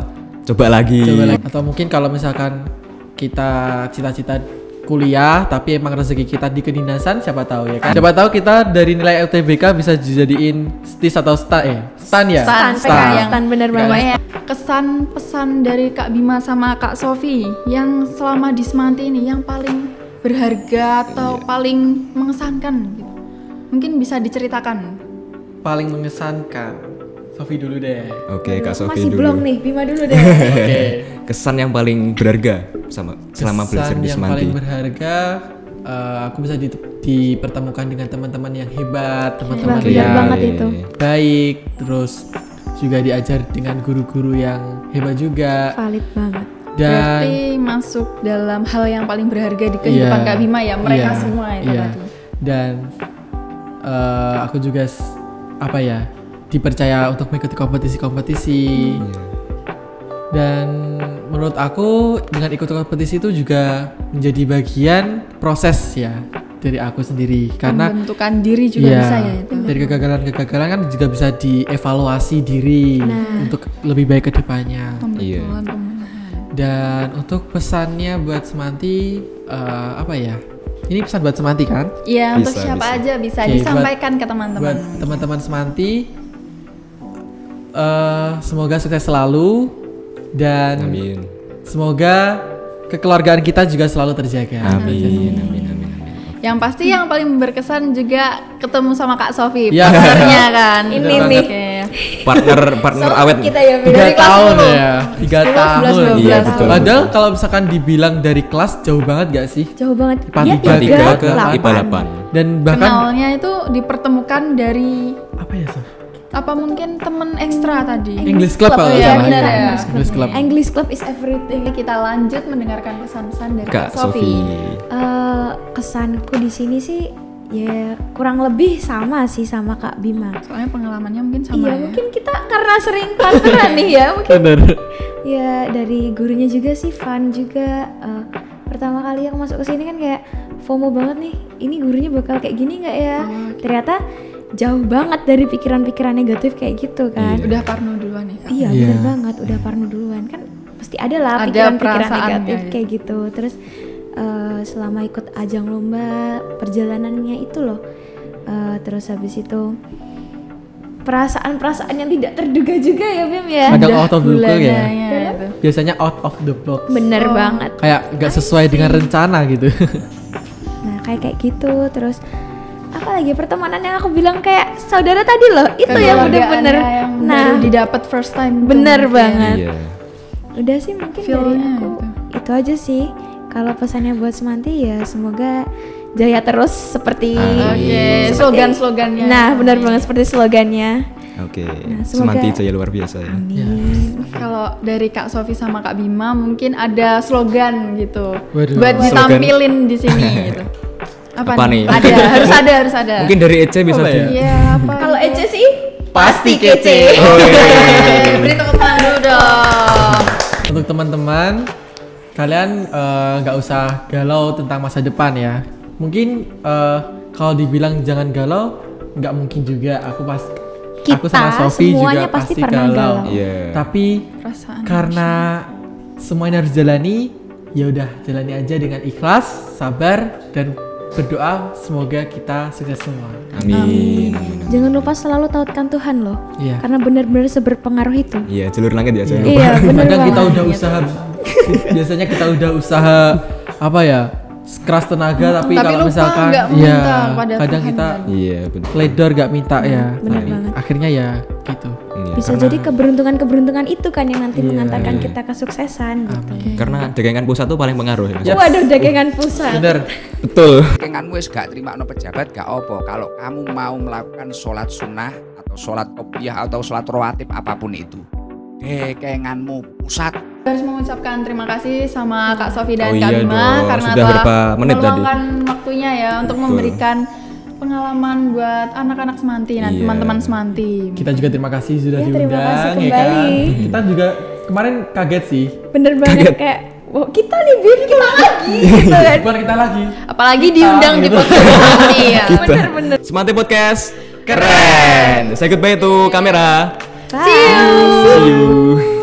Coba lagi. Coba lagi. Atau mungkin kalau misalkan kita cita-cita kuliah tapi emang rezeki kita di kedinasan, siapa tahu ya kan. Siapa tahu kita dari nilai UTBK bisa dijadiin STIS atau stan ya. Stan, Stan, bener banget. Pokoknya kesan pesan dari Kak Bima sama Kak Sofi yang selama di Semanti ini yang paling berharga atau paling mengesankan gitu. Mungkin bisa diceritakan. Paling mengesankan. Sofi dulu deh. Oke, Kak Sofi Masih dulu. belum nih, Bima dulu deh. Oke. Kesan yang paling berharga selama belajar Kesan di yang Semanti. paling berharga, aku bisa dipertemukan dengan teman-teman yang hebat, teman-teman Bener yang banget itu. baik, terus juga diajar dengan guru-guru yang hebat juga. Valid banget. Dan berarti masuk dalam hal yang paling berharga di kehidupan Kak Bima ya, mereka semua itu tadi. Dan aku juga dipercaya untuk mengikuti kompetisi-kompetisi. Dan menurut aku dengan ikut kompetisi itu juga menjadi bagian proses ya dari aku sendiri, karena pembentukan diri juga bisa ya itu. Dari kegagalan kan juga bisa dievaluasi diri untuk lebih baik ke depannya. Pembetulan. Dan untuk pesannya buat Semanti ini pesan buat Semanti kan? Iya, untuk siapa aja bisa disampaikan ke teman-teman. Buat teman-teman Semanti, semoga sukses selalu dan semoga kekeluargaan kita juga selalu terjaga. Amin. Yang pasti yang paling berkesan juga ketemu sama Kak Sofi, ya, partnernya kan. Ini nih. Partner awet kita ya, 3 tahun ya. 3 tahun. Iya, betul. Padahal kalau misalkan dibilang dari kelas jauh banget gak sih? Jauh banget. IPA 3 ke IPA 8. Dan bahkan kenalnya itu dipertemukan dari apa ya, Sof? Apa mungkin temen ekstra tadi? English Club kalau ya, salah. benar ya. English Club. English Club is everything. Kita lanjut mendengarkan pesan-pesan dari Kak Sofi. Kesanku di sini sih ya kurang lebih sama sih sama Kak Bima. Soalnya pengalamannya mungkin sama ya. Mungkin kita karena sering partneran nih ya, mungkin. Bener. Ya dari gurunya juga sih fun juga. Pertama kali aku masuk ke sini kan kayak FOMO banget nih. Ini gurunya bakal kayak gini nggak ya? Ternyata jauh banget dari pikiran-pikiran negatif kayak gitu kan. Udah parno duluan ya Kak? Iya bener banget, udah parno duluan kan. Pasti ada lah pikiran-pikiran negatif kayak gitu. Terus selama ikut ajang lomba perjalanannya itu loh, terus habis itu perasaan-perasaan yang tidak terduga juga ya Bim ya. Kadang out of the box ya. Biasanya out of the box. Bener banget. Kayak gak sesuai dengan rencana gitu. Nah kayak gitu. Terus apalagi pertemanan yang aku bilang kayak saudara tadi loh, itu yang bener-bener baru didapat first time. Bener banget. Udah sih mungkin dari aku itu aja sih. Kalau pesannya buat Semanti ya semoga jaya terus seperti slogan-slogannya. Nah benar banget seperti slogannya. Nah, Semanti jaya luar biasa ya. Kalau dari Kak Sofi sama Kak Bima mungkin ada slogan gitu. Buat ditampilin di sini gitu. Apa nih? Harus ada. Mungkin dari Ece bisa Iya, apa? Kalau Ece sih pasti kece. Beri tepuk tangan dulu dong. Untuk teman-teman, kalian nggak usah galau tentang masa depan ya. Mungkin kalau dibilang jangan galau, nggak mungkin juga. Aku sama Sofi juga pasti galau. Tapi karena semuanya harus jalani, ya udah jalani aja dengan ikhlas, sabar dan berdoa semoga kita sukses semua. Amin. Jangan lupa selalu tautkan Tuhan loh. Iya. Karena benar-benar seberpengaruh itu. Iya, jalur langit ya. Iya, benar. Kadang kita udah usaha, biasanya kita udah usaha keras tenaga, tapi kalau misalkan kadang kita teledor gak minta ya. Benar banget. Akhirnya ya gitu. Bisa jadi keberuntungan itu kan yang nanti mengantarkan kita kesuksesan gitu. Karena dagangan pusat tuh paling pengaruh ya. Waduh, dagangan pusat. Bener. Betul. Daganganmu wis gak terima no pejabat gak apa. Kalau kamu mau melakukan sholat sunnah atau sholat qobliyah atau sholat rawatib apapun itu, daganganmu pusat. Harus mengucapkan terima kasih sama Kak Sofi dan Kak Bima karena telah meluangkan waktunya ya untuk memberikan pengalaman buat anak-anak Semanti dan teman-teman Semanti. Kita juga terima kasih sudah diundang. Terima kasih kembali. Ya kan? Kita juga kemarin kaget sih. Bener banget kayak kita nih Bim, kita lagi gitu kan. Bukan kita lagi. Apalagi diundang di podcast Semanti ya. Bener-bener. Semanti Podcast keren. Say goodbye to kamera. Bye. See you.